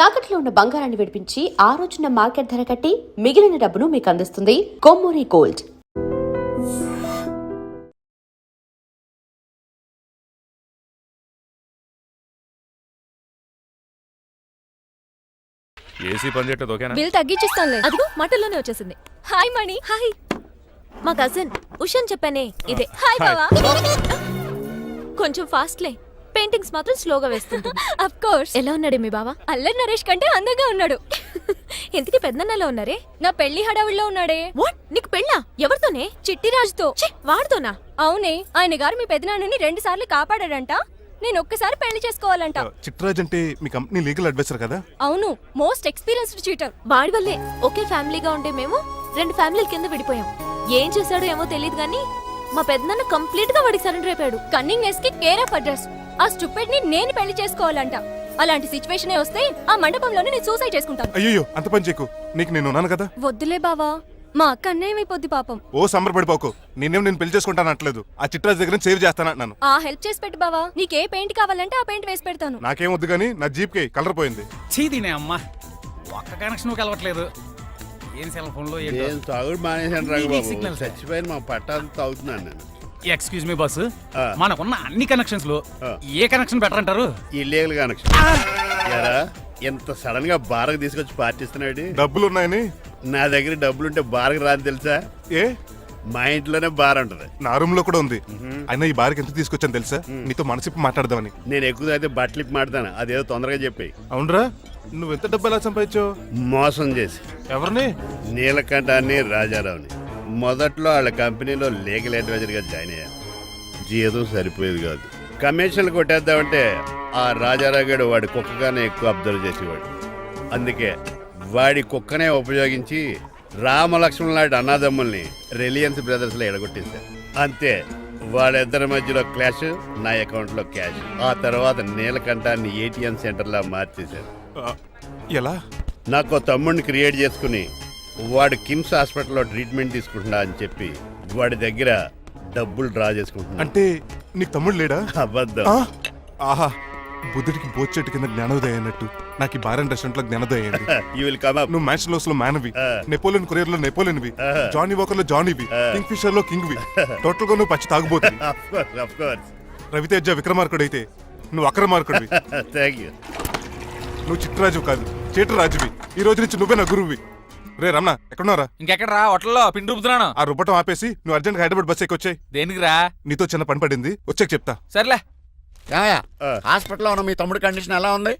తాకట్లో ఉన్న బంగారాన్ని విడిపించి ఆ రోజున మార్కెట్ ధర కట్టి మిగిలిన డబ్బును మీకు అందిస్తుంది కొమ్మూరి గోల్డ్. ఏసీ పని చేయట్లేదు ఓకేనా? బిల్ తగ్గించిస్తానులే. అదిగో మాటల్లోనే వచ్చేసింది. హాయ్ మణి. హాయ్. మా కజిన్ ఉషాన్ చెప్పానే ఇదే. హాయ్ బావా. కొంచెం ఫాస్ట్లే, పెయింటింగ్స్ మాత్రం స్లోగా వేస్తుంది. Of course. ఎలా ఉన్నాడే మీ బావా? అల్లరి నరేష్ కంటే అందంగా ఉన్నాడు. ఇంతకీ పెద్దన్నలో ఉన్నారే? నా పెళ్లి హడావుల్లో ఉన్నాడే. వాట్? నీకు పెళ్ళా? ఎవరితోనే? చిట్టిరాజుతో. వాడుతోనా? అవునే, ఆయన గారు మీ పెద్దనాన్నని 2 సార్లు కాపాడాడంట. నేను ఒక్కసారి పెళ్లి చేసుకోవాలంట. చిట్రాజ్ అంటే మీ కంపెనీ లీగల్ అడ్వైజర్ కదా? అవును, మోస్ట్ ఎక్స్పీరియన్స్డ్ చీటర్. వాడి వల్లే ఒకే ఫ్యామిలీగా ఉండే మేము 2 ఫ్యామిలీల కింద విడిపోయాం. ఏం చేశాడో ఏమో తెలియదు గానీ మా పెద్దనాన్న కంప్లీట్ గా వాడికి సరెండర్ అయిపోయాడు. కన్నింగ్నెస్ కి కేర్ ఆఫ్ అడ్రస్. ఆ స్టూపిడ్ ని నేను పెళ్లి చేసుకోవాలంట. అలాంటి సిచ్యువేషన్ వస్తే ఆ మండపంలోనే నేను సూసైడ్ చేసుకుంటాను. అయ్యో అంత పని చేయకు, నీకు నేను ఉన్నాను కదా. వద్దులే బావా, మా అక్క అన్యాయమైపోద్ది పాపం. ఓ సంబరపడిపోకు, నేను పెళ్లి చేసుకుంటాను అంటలేదు. ఆ చిట్రాజ్ దగ్గర సేవ్ చేస్తానంటున్నాను. ఆ హెల్ప్ చేసి పెట్టు బావా. నీకే పెయింట్ కావాలంటే ఆ పెయింట్ వేసి పెడతాను. నాకేం వద్దు కానీ నా జీప్ కి కలర్ పోయింది. చీదీనే అమ్మా, ఒక్క కనెక్షన్ కలవట్లేదు. ఏం సెల్ ఫోన్ లో ఏం తాగుడు మానేసాను రాఘబాబు. చచ్చిపోయిన మా పట్టాలు తాగుతున్నాను నేను. ఎక్స్క్యూజ్ మీ బాస్, మనకున్న అన్ని కనెక్షన్స్ లో ఏ కనెక్షన్ బెటర్ అంటారు? Illegal connection. ఎరా ఎంత సడన్ గా బారకు తీసుకొచ్చి పార్టీస్తున్నాడు. డబ్బులు ఉన్నాయని? నా దగ్గర డబ్బులుంటే బారకు రాని తెలుసా? ఏ మా ఇంట్లోనే బార్ ఉంటది. నా రూమ్ లో కూడా ఉంది. అయినా ఈ బార్కి ఎంత తీసుకొచ్చాను తెలుసా? నీతో మనసిప్పి మాట్లాడదామని. నేను ఎక్కువ అయితే బట్టలిప్పి మాడతాను, అదేదో తొందరగా చెప్పాయి. అవునరా, నువ్వు ఎంత డబ్బు ఎలా సంపాదించావు? మోసం చేసి. ఎవరిని? నీలకంఠాన్ని, రాజారావుని. మొదట్లో వాళ్ళ కంపెనీలో లీగల్ అడ్వైజర్ గా జాయిన్ అయ్యాను. జీతం సరిపోయేది కాదు. కమిషన్లు కొట్టేద్దామంటే ఆ రాజారావు గారు వాడి కుక్కగానే ఎక్కువ అబ్జర్వ్ చేసేవాడు. అందుకే వాడి కుక్కనే ఉపయోగించి రామలక్ష్మణ్ లాంటి అన్నదమ్ముల్ని రిలయన్స్ బ్రదర్స్ లో ఎడగొట్టేశారు. అంతే, వాళ్ళిద్దరి మధ్యలో క్లాష్, నా అకౌంట్ లో క్యాష్. ఆ తర్వాత నీలకంఠాన్ని ఏటీఎం సెంటర్ లా మార్చేశారు. ఎలా? నాకు తమ్ముడిని క్రియేట్ చేసుకుని వాడు కిమ్స్ హాస్పిటల్లో ట్రీట్మెంట్ తీసుకుంటున్నా అని చెప్పి వాడి దగ్గర డబ్బులు డ్రా చేసుకుంటున్నా. అంటే నీకు తమ్ముడు లేడా? అబద్ధం. ఆహా, బుద్ధుడికి బోచెట్టు కింద జ్ఞానోదయం అన్నట్టు నాకు ఈ బార్ అండ్ రెస్టారెంట్ లో జ్ఞానోదయం అయింది. You will come up. నువ్వు మ్యాన్షలోస్ లో మ్యాన్వి, నెపోలియన్ కొరియర్ లో నెపోలియన్వి, జానీ వాకర్ లో జానీవి, కింగ్ ఫిషర్ లో కింగ్వి. టోటల్ గా నువ్వు పచ్చి తాగుబోతుంది. Of course. రవితేజ విక్రమార్కుడు అయితే నువ్వు అక్రమార్కుడివి. Thank you. నువ్వు చిట్రాజు కాదు, చీటరాజువి. ఈ రోజు నుంచి నువ్వే నా గురువువి. రే రమణ, ఎక్కడున్నారా? ఇంకెక్కడరా, హోటల్లో పిండి రుబ్బుతున్నాను. ఆ రుబ్బటం ఆపేసి నువ్వు అర్జెంట్ హైదరాబాద్ బస్ ఎక్కి వచ్చాయి. దేనికిరా? నీతో చిన్న పని పడింది, వచ్చాక చెప్తా. సర్లే. హాస్పిటల్లో ఉన్న మీ తమ్ముడి కండిషన్ ఎలా ఉంది?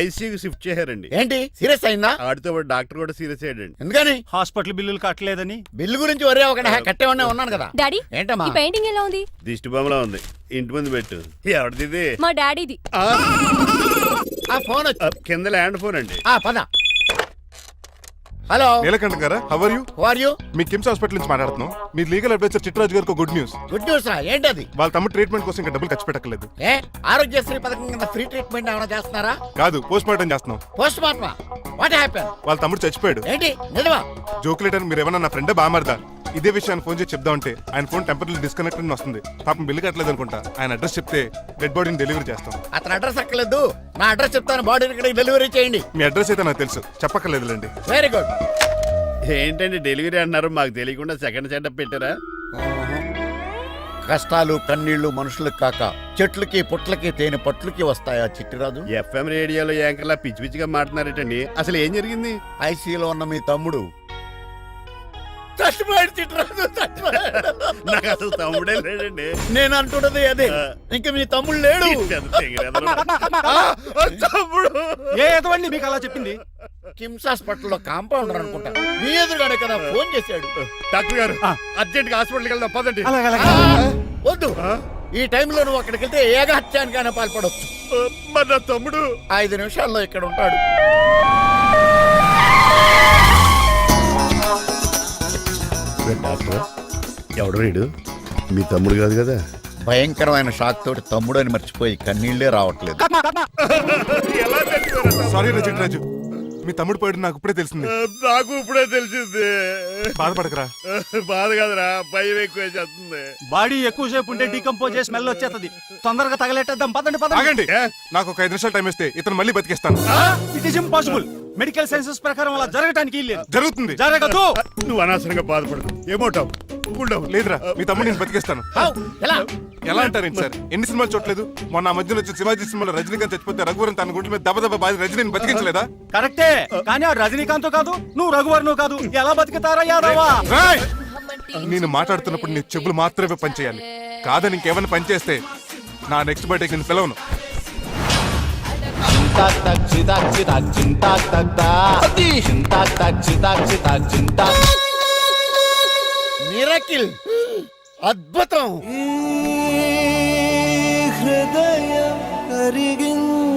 ఐసీయూకి షిఫ్ట్ చేశారండి. ఏంటి, సీరియస్ అయిందా? ఆడితో పాటు డాక్టర్ కూడా సీరియస్ అయ్యాడండి. ఎందుకని? హాస్పిటల్ బిల్లులు కట్టలేదని. బిల్లు గురించి ఒరే ఒకటి కట్టేవనే ఉన్నాను కదా. డాడీ, ఏంటమ్మా ఈ పెయింటింగ్ ఎలా ఉంది? దిష్టి బొమ్మలా ఉంది, ఇంటి ముందు పెట్టు. ఎవరిది? మా డాడీది. ఆ ఫోన్ వచ్చి కింద ల్యాండ్ ఫోన్ అండి. పద. హలో, నీలకంఠ గారా, how are you? Who are you? మీ కిమ్స్ హాస్పిటల్ నుంచి మాట్లాడుతున్నాం. మీ లీగల్ అడ్వైజర్ చిట్రాజు గారికి గుడ్ న్యూస్. గుడ్ న్యూస్ రా, ఏంటది? వాళ్ళ తమ్ముడు ట్రీట్మెంట్ కోసం ఇంకా డబ్బులు ఖర్చు పెట్టలేదు. ఏ ఆరోగ్యశ్రీ పథకం కింద ఫ్రీ ట్రీట్మెంట్ ఏమైనా చేస్తున్నారా? కాదు, పోస్ట్ మార్టం చేస్తున్నాం. పోస్ట్ మార్టమా? What happen? వాళ్ళ తమ్ముడు చచ్చిపోయాడు. ఏంటి, నిజమా? జోకులేటర్ మీరు ఏమన్నా నా ఫ్రెండే బామారదా? ఇదే విషయాన్ని ఫోన్ చేసి చెప్దామంటే ఆయన ఫోన్ టెంపరీ డిస్కనెక్ట్ అని వస్తుంది. పాపం బిల్లు కట్టలేదు అనుకుంటా. ఆయన అడ్రస్ చెప్తే డెడ్ బాడీని డెలివరీ చేస్తాం. అతని అడ్రస్ అక్కర్లేదు, నా అడ్రస్ చెప్తాను, బాడీని ఇక్కడ డెలివరీ చేయండి. మీ అడ్రస్ అయితే నాకు తెలుసు, చెప్పక్కర్లేదులేండి. Very good. ఏంటండి డెలివరీ అన్నారు, మాకు తెలియకుండా సెకండ్ సెటప్ పెట్టారా? కష్టాలు కన్నీళ్లు మనుషులకు కాక చెట్లకి పుట్లకి తేనె పట్లకి వస్తాయా చిట్టిరాజు? ఎఫ్ఎం రేడియోలో యాంకర్లా పిచ్చి పిచ్చిగా మాట్లాడారేటండి. అసలు ఏం జరిగింది? ఐసీలో ఉన్న మీ తమ్ముడు చచ్చిపోయాడు చిట్టిరాజు, చచ్చిపోయాడు. నాకు అసలు తమ్ముడే లేడండి. నేను అంటున్నది అదే, ఇంక మీ తమ్ముడు లేడు. తమ్ముడు ఏ ఎదవండి మీకు అలా చెప్పింది? కిమ్స్ హాస్పిటల్లో కాంపౌండర్ అనుకుంటా, మీ ఎదురుగానే కదా ఫోన్ చేశాడు. డాక్టర్ గారు అర్జెంట్ గా హాస్పిటల్కి వెళ్దాం పదండి. వద్దు, ఈ టైంలో నువ్వు అక్కడికి వెళ్తే ఏకహత్యానికైనా పాల్పడవచ్చు. మరి నా తమ్ముడు 5 నిమిషాల్లో ఇక్కడ ఉంటాడు. డాక్టర్, ఎవడు రీడు? మీ తమ్ముడు కాదు కదా? భయంకరమైన షాక్ తోటి తమ్ముడు అని మర్చిపోయి కన్నీళ్లే రావట్లేదు. సారీ రా చిట్రాజు, మీ తమ్ముడు పోయాడు నాకు ఇప్పుడే తెలిసింది. నాకు ఇప్పుడే తెలిసింది. బాధపడకరా. బాధ కాదురా, భయం ఎక్కువ చేస్తుంది. బాడీ ఎక్కువసేపు ఉంటే డీకంపోజ్ చేసి స్మెల్ వచ్చేస్తుంది. తొందరగా తగలెట్టేద్దాం, పదండి పదండి. ఆగండి, నాకు ఒక 5 నిమిషాలు టైం ఇస్తే ఇతను మళ్ళీ బతికేస్తాను. It is impossible. Medical sciences ప్రకారం అలా జరగటానికి లేదు. జరుగుతుంది. జరగదు. నువ్వు అనవసరంగా బాధపడదు. ఏమోటావు లేదురా, మీ తమ్ముడు నేను బతికేస్తాను. ఎలా అంటారేంటి సార్? ఎన్ని సినిమాలు చూడలేదు? మొన్న ఆ మధ్యన వచ్చిన శివాజీ సినిమాలో రజనీకాంత్ చచ్చిపోతే రఘువరన్ తన గుండె మీద దెబ్బ బాధ రజనీని బతికించలేదా? కరెక్టే, కానీ ఆ రజనీకాంత్ కాదు, నువ్వు రఘువర్ను కాదు. ఎలా బతుకుతారా యాదవా? రాయ్! నేను మాట్లాడుతున్నప్పుడు నీ చెవులు మాత్రమే పనిచేయాలి. కాదని ఇంకేమైనా పనిచేస్తే నా నెక్స్ట్ బర్త్డేకి నేను పిలవను. మిరకిల్, అద్భుతం. హృదయం కరిగించి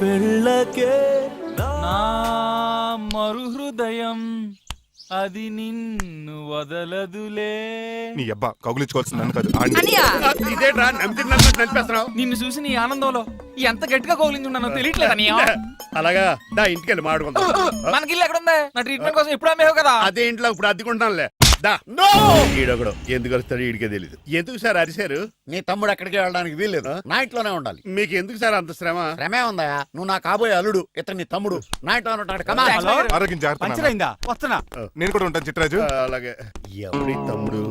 వెళ్ళకే నా మరు హృదయం అది నిన్ను వదలదులే. నీ అబ్బా కౌగులించుకోవాల్సింది నన్ను కాదు, ఆడిని. ఇదేట్రా నడిపేస్తున్నావు? నిన్ను చూసి నీ ఆనందంలో ఎంత గట్టిగా కౌలించున్నానో తెలియట్లేదు అన్నయ్య. అలాగా దా ఇంటికి వెళ్ళి మాడుకుందాం. మనకి ఇల్లు ఎక్కడ ఉంది? నా ట్రీట్మెంట్ కోసం ఎప్పుడు అమ్మేవు కదా. అదే ఇంట్లో ఇప్పుడు అద్దెకుంటానులే. దా ఈడొకడు ఎందుకు వస్తాడు ఈడికే తెలీదు. ఎందుకు సార్ అరిశారు? నీ తమ్ముడు ఎక్కడికి వెళ్ళడానికి వీల్లేదు, నా ఇంట్లోనే ఉండాలి. మీకు ఎందుకు సార్ అంత శ్రమ? శ్రమే ఉందయా, నువ్వు నా కాబోయే అల్లుడు, ఇతను నీ తమ్ముడు, నా ఇంట్లో ఉంటాడు. కమా. హలో, ఆరోగ్యం జాగ్రత్త పంచర్ నాన్న. అయిందా? వస్తున్నా. నేను కూడా ఉంటాను చిట్రాజు. అలాగే. ఎవరి తమ్ముడు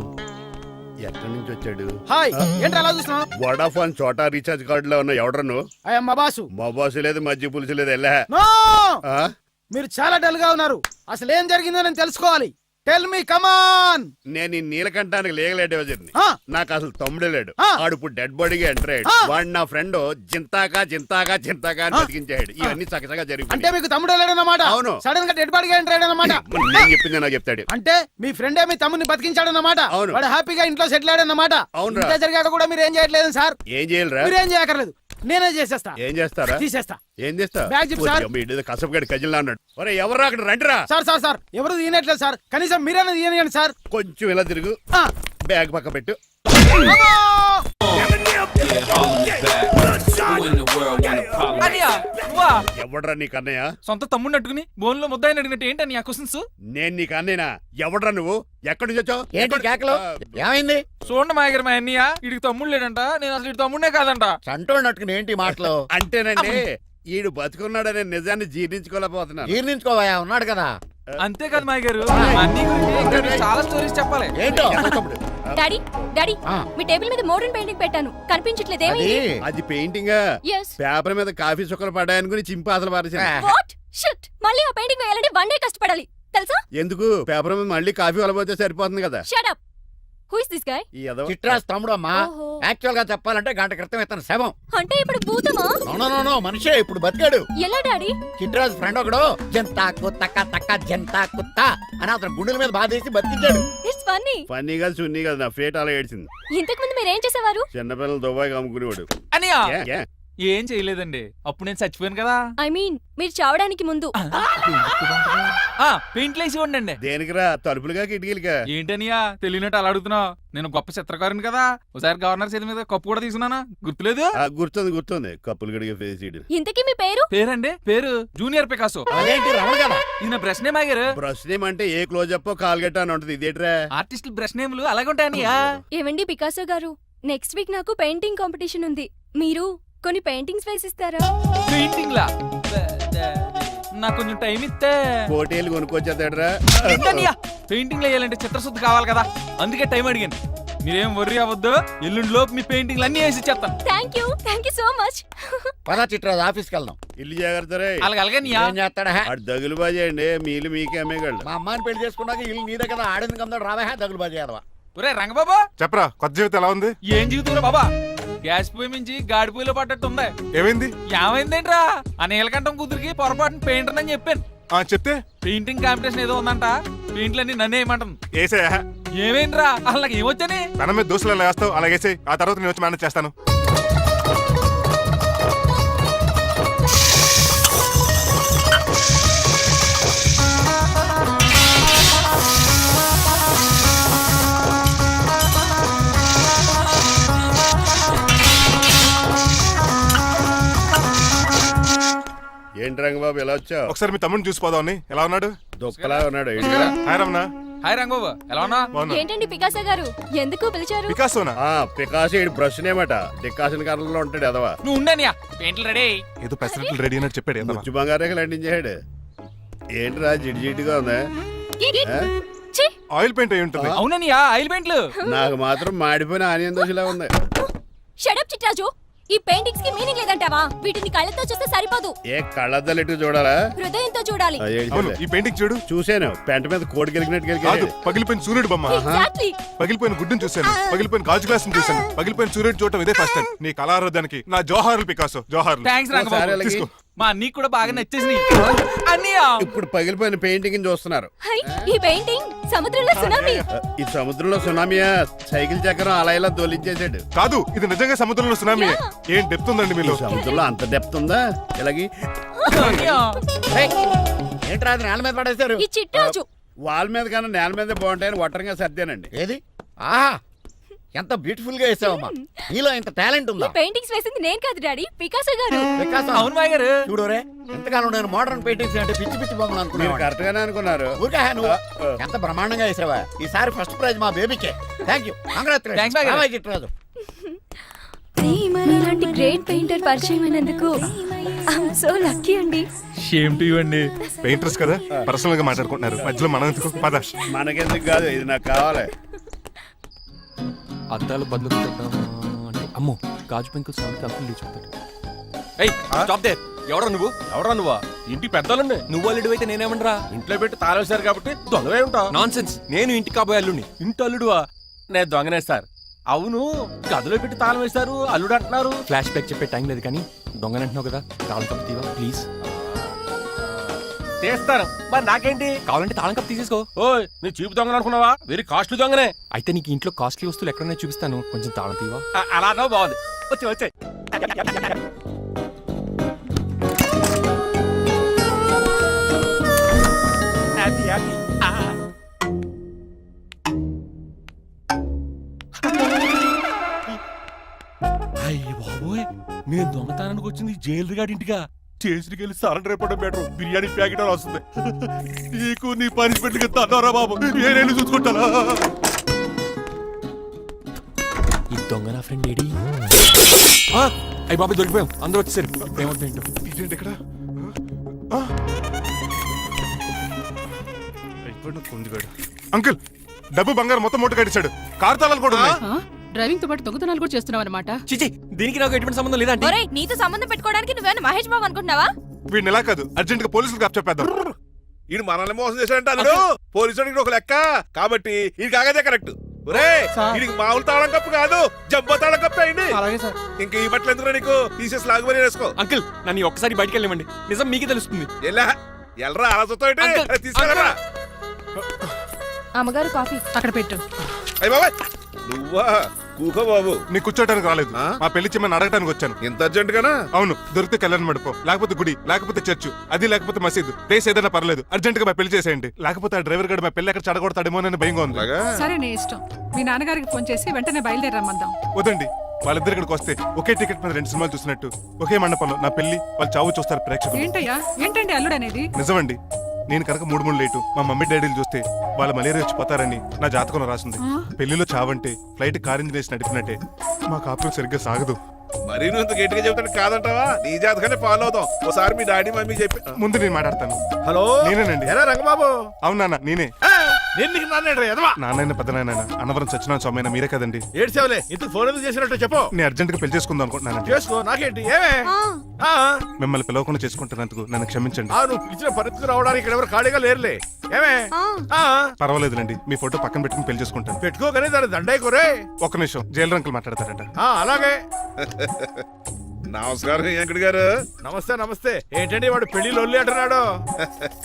ఎక్కడి నుంచి వచ్చాడు? హాయ్, ఏంటి అలా చూస్తున్నావు? వడాఫోన్ చోటా రీఛార్జ్ కార్డు లో ఉన్న ఎవడరా నువ్వు? మా బాసు. మా బాసు లేదు, మధ్య పులుసు లేదు. వెళ్ళా మీరు చాలా డల్ గా ఉన్నారు. అసలు ఏం జరిగిందో నేను తెలుసుకోవాలి. టెల్ మీ, కమాన్. నేను ఈ నీలకంఠానికి లేగలేడు వజర్ని. నాకు అసలు తమ్ముడే లేడు. ఆడు ఇప్పుడు డెడ్ బాడీగా ఎంటర్ అయ్యాడు. వాడు నా ఫ్రెండ్ జింతాకా జింతాకా జింతాకా అని బతికించాడు. ఇవన్నీ చక్కగా అంటే జరిగింది. మీకు తమ్ముడు లేడన్నమాట. అవును. సడన్ గా డెడ్ బాడీగా ఎంటర్ అయ్యాడన్నమాట. నేను చెప్పింది నాకు చెప్తాడు. అంటే మీ ఫ్రెండే మీ తమ్ముని బతికించాడన్నమాట. అవును. వాడు హ్యాపీగా ఇంట్లో సెటిల్ అయ్యాడన్నమాట. అవునురా. ఇంత జరిగాక కూడా మీరు ఏం చేయట్లేదు సార్. ఏం చేయాలిరా? మీరేం చేయక్కర్లేదు, నేనే చేసేస్తా. ఏం చేస్తారా? తీసేస్తా. ఏం చేస్తా? బ్యాగ్ చెప్పు సార్. కసపగడి కజిల్లా అన్నాడు. ఒరే ఎవరు అక్కడ రండిరా. సార్ సార్ సార్ ఎవరు తీయనట్లేదు సార్, కనీసం మీరైనా తీయనియండి సార్. కొంచెం ఇలా తిరుగు, ఆ. బ్యాగ్ పక్క పెట్టు. ఎవడ్రా నీకు అన్నయ్య? సొంత తమ్ముడిని అట్టుకుని బోన్లో ముద్దాయిని అడిగినట్టు ఏంటని ఆ క్వశ్చన్స్? నేను నీకు అన్నయ్యనా? ఎవడ్రా నువ్వు? ఎక్కడి నుంచి వచ్చావు? ఏంటి కేకలు? ఏమైంది? చూడండి మాయగారు మా అన్నయ్య, ఇడికి తమ్ముడు లేడంట. నేను అసలు ఇటు తమ్ముడే కాదంట. చంటోడినట్టుకుని ఏంటి మాటలు? అంటేనండి ఈడు బతుకున్నాడనే నిజాన్ని జీర్ణించుకోలేకపోతున్నాను. జీర్ణించుకోవయా, ఉన్నాడు కదా. అంతేకాదు మాయగారు, అన్ని గురించి ఇంకా మీకు చాలా స్టోరీస్ చెప్పాలి. ఏంటో తమ్ముడు. డాడీ డాడీ ఆ. మీ టేబుల్ మీద మోడర్న్ పెయింటింగ్ పెట్టాను, కనిపించట్లేదు. అది అది పెయింటింగ్. Yes. పేపర్ మీద కాఫీ చుక్కలు పడ్డాయనుకుని చింపి అసలు పారేసాను. వాట్ షిట్, మళ్ళీ ఆ పెయింటింగ్ వేయాలంటే 1 డే కష్టపడాలి తెలుసా? ఎందుకు? పేపర్ మీద మళ్ళీ కాఫీ వలపోతే సరిపోతుంది కదా. Shut up. Who is this guy? ఈ ఎదవ. చిట్రాజ్ తమ్ముడు అమ్మా. ఓహో. యాక్చువల్ గా చెప్పాలంటే గంట క్రితం ఇతను శవం. అంటే ఇప్పుడు భూతమా? నో మనిషే, ఇప్పుడు బతికాడు. ఎలా డాడీ? చిట్రాజ్ ఫ్రెండ్ ఒకడు జంతా కుత్తక తక్క జంతా కుత్త అని అతను గుండెల మీద బాధేసి బతికించాడు. It's funny. ఫన్నీగా సున్నీ కదా, నా ఫేట్ అలా ఏడ్చింది. ఇంతకు ముందు మీరు ఏం చేసేవారు? చిన్నపిల్లలు దుబాయ్ అమ్ముకునేవాడు. అనియా ఏ, ఏ? ఏం చేయలేదండి, అప్పుడు నేను చచ్చిపోయాను కదా. ఐ మీన్ మీరు చావడానికి ముందు. పెయింట్లు వేసి ఉండండి. దేనికిరా? తలుపులుగా కిటికీలుగా? ఏంటనియా తెలియనట్టు అలా అడుగుతున్నావు? నేను గొప్ప చిత్రకారుని కదా. ఒకసారి గవర్నర్ చేతి మీద కప్పు కూడా తీసుకున్నానా, గుర్తులేదు? గుర్తుంది కప్పులు గడిగే ఫేస్ ఇడు. ఇంతకీ మీ పేరు? పేరండి, పేరు జూనియర్ పికాసో. అదేంటి రమణ కదా? ఇది నా బ్రష్ నేమ్ ఆగారు. బ్రష్ నేమ్ అంటే ఏ క్లోజప్ కాల్గట్ట అని ఉంటుంది. ఇదేట్రా? ఆర్టిస్టుల బ్రష్ నేమ్లు అలాగే ఉంటాయనియా. ఏవండి పికాసో గారు, నెక్స్ట్ వీక్ నాకు పెయింటింగ్ కాంపిటీషన్ ఉంది. మీరు కొన్ని పెయింటింగ్స్ వేసిస్తారా? పెయింటింగ్ లా నాకు కొంచెం టైం ఇస్తే. కోటేలు కొనుక్కొచ్చేదేట్రా? పెయింటింగ్ వేయాలంటే చిత్రశుద్ధి కావాలి కదా, అందుకే టైం అడిగాను. మీరేం వర్రీ అవ్వద్దు, ఎల్లుండి లోపు మీ పెయింటింగ్లు అన్ని వేసి ఇచ్చేస్తాను. Thank you so much. పదా చిట్రాజ్ ఆఫీస్కి వెళ్దాం. ఇల్లు జాగ్రత్త రే. అలాగే ఏం చేస్తాడా? అటు దగులు బాజీ అండి, మీలు మీకే అమ్మేగాళ్ళు. మా అమ్మాయిని పెళ్లి చేసుకున్నాక ఇల్లు నీదే కదా, ఆడింది కమ్దాడు రావా దగులు బాజీ అదవా. ఒరే రంగబాబా, చెప్పరా, కొత్త జీవితం ఎలా ఉంది? ఏం జీవితంలో బాబా, గ్యాస్ పొయ్యి మించి గాడి పొయ్యిలో పడ్డట్టు ఉంది. ఏమైంది? ఏమైందేంట్రా, ఆ నీలకంఠం కూతురికి పొరపాటున పెయింటర్ అని చెప్పాను. చెప్తే పెయింటింగ్ కాంపిటీషన్ ఏదో ఉందంట, పెయింట్లన్నీ నన్నే ఏమంటుంది. ఏసేయా. ఏమైందిరా, అసలు నాకు ఏమొచ్చని? తన మీద దోశలు ఎలా వేస్తావు అలాగేసే, ఆ తర్వాత నేను వచ్చి మేనేజ్ చేస్తాను. ఏంటి రంగబాబు ఎలా వచ్చావు? ఒకసారి మీ తమ్ముడిని చూసిపోదామని. ఎలా ఉన్నాడు? దుఃఖలా ఉన్నాడు. ఏంటి? హాయ్ రమణ. హాయ్ రంగబాబు ఎలా ఉన్నా? బాగున్నా. ఏంటండి పికాసో గారు ఎందుకు పిలిచారు? పికాసోనా? పికాసి బ్రష్ నేమట డికాషన్ కర్రలో ఉంటాడు ఎదవా. నువ్వు ఉండనియా పెయింట్లు రెడీ. ఏదో పెసరట్లు రెడీ అయినట్టు చెప్పాడు ఏదో. ముచ్చు బంగారేకలు అంటించాడు. ఏంట్రా జిడ్జిడ్గా ఉందా? ఛీ! ఆయిల్ పెయింట్ అయి ఉంటుంది. అవుననియా ఆయిల్ పెయింట్లు. నాకు మాత్రం మాడిపోయిన ఆనియన్ దోశలా ఉంది. షడప్ చిట్రాజు, ఈ పెయింటింగ్స్ కి మీనింగ్ లేదంటావా? వీటిని కళ్ళతో చూస్తే సరిపోదు, ఏ కళ్ళద్దాలు ఎటు చూడాలా? హృదయంతో చూడాలి. అవును, ఈ పెయింటింగ్ చూడు. చూశాను, పెంట మీద కోడి గెలిగినట్టు కాదు, గెలిగాడు. పగిలిపోయిన సూర్యుడు బొమ్మ. Exactly. పగిలిపోయిన గుడ్డును చూశాను, పగిలిపోయిన గాజు గ్లాస్ చూశాను, పగిలిపోయిన సూర్యుడు చూడటం ఇదే ఫస్ట్ టైం. నీ కళారోధానికి నా జోహార్లు పికాసో, జోహార్లు. థ్యాంక్స్ ఒకసారి రంగబాబు. అలాగే. తీసుకో. మా నీకు కూడా బాగా నచ్చేసి అన్నయ్యా. ఇప్పుడు పగిలిపోయిన పెయింటింగ్ చూస్తున్నారు. హై, ఈ పెయింటింగ్ సముద్రంలో సునామీ. ఈ సముద్రంలో సునామీయా? సైకిల్ చక్రం అలా ఇలా దొలించేసాడు. కాదు, ఇది నిజంగా సముద్రంలో సునామీ. ఏం డెప్త్ ఉందండి మీలో. సముద్రంలో అంత డెప్త్ ఉందా? ఇలాగి అన్నయ్యా. ఏంట్రా అది నేల మీద పడేశారు? ఈ చిట్రాజు వాల్ మీద కన్నా నేల మీద బాగుంటాయని ఒట్టరంగా సర్దానండి. ఏది? ఆహా, ఎంత బ్యూటిఫుల్ గా వేసావమ్మా. నీలో ఇంత టాలెంట్ ఈ ఉందా? పెయింటింగ్స్ వేసింది నేను కాదు డాడీ, పికాసో గారు. వికాసం. అవును మాయ గారు. చూడురే, ఎంతకాలం నేను మోడర్న్ పెయింటింగ్స్ అంటే పిచ్చి పిచ్చి బొమ్మలు మీరు అనుకున్నాను. కరెక్ట్ గానే అనుకున్నారు. ఊరికే నువ్వు ఎంత బ్రహ్మాండంగా వేసావా. ఈసారి ఫస్ట్ ప్రైజ్ మా బేబీకే. థ్యాంక్ యూ, Thanks, బాగా. కంగ్రాచులేషన్ చిట్రాజు. ఇలాంటి గ్రేట్ పెయింటర్ పరిచయం అయినందుకు ఐఎమ్ సో లక్కీ అండి. షేమ్ టు యు అండి. పెయింటర్స్ కదా, పర్సనల్ గా మాట్లాడుకుంటున్నారు. మధ్యలో మనం ఎందుకు? పద. మనకెందుకు కాదు, ఇది నాకు కావాలి. అద్దాలు బదులు అంటే అమ్మో గాజు పెంకులు సౌండ్ అప్పులు లేచిపోతాడు. ఏయ్ స్టాప్ దేర్. ఎవరా నువ్వు? ఎవరా నువ్వా? ఇంటి పెద్దలండి. నువ్వు అల్లుడు అయితే నేనేమనరా? ఇంట్లో పెట్టి తాళేశారు కాబట్టి దొంగవే ఉంటా. నాన్సెన్స్. నేను ఇంటి కాబోయే అల్లుడిని. ఇంటి అల్లుడువా? నేను దొంగనే సార్. అవును, గదిలో పెట్టి తాళం వేశారు, అల్లుడు అంటున్నారు. ఫ్లాష్ బ్యాక్ చెప్పే టైం లేదు కానీ దొంగనంటున్నావు కదా, తాళం కప్పు తీవా ప్లీజ్. తీస్తాను, మరి నాకేంటి? కావాలంటే తాళం కప్పు తీసేసుకో. ఓయ్, నీ చీపు దొంగను అనుకున్నావా? వెరీ కాస్ట్లీ దొంగనే. అయితే నీకు ఇంట్లో కాస్ట్లీ వస్తువులు ఎక్కడన్నా చూపిస్తాను, కొంచెం తాళం తీవా. అలా అన్నావు, బాగుంది. వచ్చే వచ్చే. Happy happy. అయ్య బాబోయ్, నేను దొంగతనానికి వచ్చింది జైలు గాడి ఇంటిగా. చేసికెళ్ళి సరెండర్ అయిపోవడం బెటర్. బిర్యానీ ప్యాకెట్ అని వస్తుంది. నీకు నీ పనిష్మెంట్ తన్నారా బాబు, నేనేళ్ళు చూసుకుంటానా? ఈ దొంగ నా ఫ్రెండ్ ఏడి? అయ్యి బాబాయ్ దొరికిపోయాం, అందరూ వచ్చేసరి. ఏమవుతుంది ఏంటో. ఇదేంటి ఇక్కడ? అయిపోయిన కుందిగాడు. అంకుల్, డబ్బు బంగారం మొత్తం మూట కట్టించాడు. కారు తాళాలు కూడా ఉన్నాయి. డ్రైవింగ్ తో పాటు దొంగతనాలు కూడా చేస్తున్నావు అనమాట. చిచి, దీనికి నాకు ఎటువంటి సంబంధం లేదండి. ఒరేయ్, నీతో సంబంధం పెట్టుకోవడానికి నువ్వేనా మహేష్ బాబు అనుకుంటున్నావా? వీడిని ఎలా కాదు, అర్జెంట్ గా పోలీసులకు అప్పచెప్పేద్దాం. ఈయన మనల్ని మోసం చేశాడంటారు. పోలీసుడికి ఒక లెక్క కాబట్టి ఇది కాగదే కరెక్ట్. వీడికి మామూలు తాళం కప్పు కాదు, జంబో తాళం కప్పు అయింది. అలాగే సార్. ఇంకా ఈ బట్టలు ఎందుకు నీకు? తీసేసి లాగుమని వేసుకో. అంకుల్, నన్ను ఒక్కసారి బయటికి వెళ్ళమండి, నిజం మీకే తెలుస్తుంది. ఎల్రా అలా చూస్తావు అంకుల్, తీసుకెళ్ళరా. అమ్మగారు కాఫీ అక్కడ పెట్టు. అయ్య బాబాయ్, నువ్వా? కూకో బాబు. నీ కూర్చోటానికి రాలేదు, ఆ? మా పెళ్లి చెమ్మని అడగటానికి వచ్చాను. ఇంత అర్జెంట్ గానా? అవును, దొరికితే కళ్యాణ మండపం, లేకపోతే గుడి, లేకపోతే చర్చ్, అది లేకపోతే మసీదు, ప్లేస్ ఏదైనా పర్లేదు. అర్జెంట్ గా మా పెళ్లి చేసేయండి, లేకపోతే ఆ డ్రైవర్ గడు మా పెళ్లి ఎక్కడ చెడగొడతాడేమోనని భయంగా ఉంది. సరే, నీ ఇష్టం. మీ నాన్నగారికి ఫోన్ చేసి వెంటనే బయలుదేరమ్మందాం. వదండి, వాళ్ళిద్దరు ఇక్కడికి వస్తే ఒకే టికెట్ మీద 2 సినిమాలు చూసినట్టు, ఒకే మండపంలో నా పెళ్లి, వాళ్ళ చావు చూస్తారు ప్రేక్షకులు. ఏంటయ్యా, ఏంటండి అల్లుడు అనేది? నిజమండి, నేను కనుక 3 లేటు మా మమ్మీ డాడీలు చూస్తే వాళ్ళ మలేరియా వచ్చి పోతారని నా జాతకంలో రాసింది. పెళ్లిలో చావంటే ఫ్లైట్ కార్ ఇంజిన్ వేసి నడిపినట్టే. మా కాపురం సరిగ్గా సాగదు. మరి నువ్వు ఇంత గట్టిగా చెబుతాను కాదంటావా? నీ జాతకాన్ని ఫాలో అవుతాం. ఒకసారి మీ డాడీ మమ్మీ చెప్పి. ముందు నేను మాట్లాడతాను. హలో, నేనేనండి. ఎలా రంగబాబు? అవునా, నేనే. నేను నీకు నాన్నేడు ఎదవా. నాన్నైనా పెద్దనాయన అన్నవరం సత్యనారాయణ స్వామి అయినా మీరే కదండి. ఏడ్చావులే, ఇంత ఫోన్ ఎందుకు చేసినట్టు చెప్పు. నేను అర్జెంట్ గా పెళ్లి చేసుకుందాం అనుకుంటున్నానండి. చేసుకో, నాకేంటి? ఏమే? మిమ్మల్ని పిలవకుండా చేసుకుంటున్నందుకు నన్ను క్షమించండి. నువ్వు పిలిచిన పరిస్థితి రావడానికి ఇక్కడ ఎవరు ఖాళీగా లేరులే. ఏమే? పర్వాలేదులండి, మీ ఫోటో పక్కన పెట్టుకుని పెళ్లి చేసుకుంటాను. పెట్టుకోగానే దాని దండాయి కొరే. ఒక్క నిమిషం, జైలు రంకులు మాట్లాడతారట. అలాగే. నమస్కారం వెంకట గారు. నమస్తే నమస్తే. ఏంటండి వాడు పెళ్లి లొల్లి అంటున్నాడు?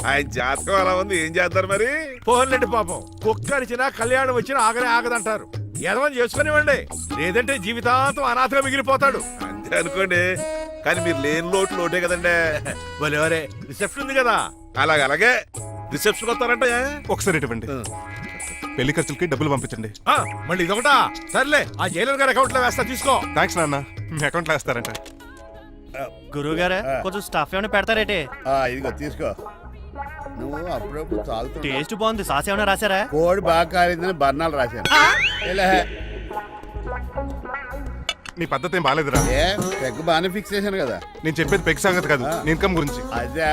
ఆయన జాతకం అలా ఉంది, ఏం చేస్తారు మరి? పోన్లేండి పాపం, కుక్క అరిచినా కళ్యాణం వచ్చినా ఆగనే ఆగదంటారు. ఎదవని చేసుకునివ్వండి, లేదంటే జీవితాంతం అనాథగా మిగిలిపోతాడు. అంతే అనుకోండి, కానీ మీరు లేని లోటే కదండి. భలే రిసెప్షన్ ఉంది కదా. అలాగే రిసెప్షన్ వస్తారంట. ఒకసారి ఇటువంటి పెళ్లి ఖర్చులకి డబ్బులు పంపించండి. మళ్ళీ ఇదొకటా? సర్లే, ఆ జైలర్ గారి అకౌంట్ లో వేస్తా, తీసుకో. థ్యాంక్స్ నాన్న, మీ అకౌంట్ లో వేస్తారంట. గురువు గారా కొంచెం స్టఫ్ ఏమైనా పెడతారేటే? ఇదిగో తీసుకో. నువ్వు అప్పుడప్పుడు తాగుతూ టేస్ట్ బాగుంది. సాస్ ఏమైనా రాశారా? కోడి బాగా కాలిందని బర్ణాలు రాశాను. ఇలా నీ పద్ధతి ఏం బాగాలేదురా. పెగ్ బాగానే ఫిక్స్ చేశాను కదా. నేను చెప్పేది పెగ్ సంగతి కాదు, నీ ఇన్కమ్ గురించి. అదే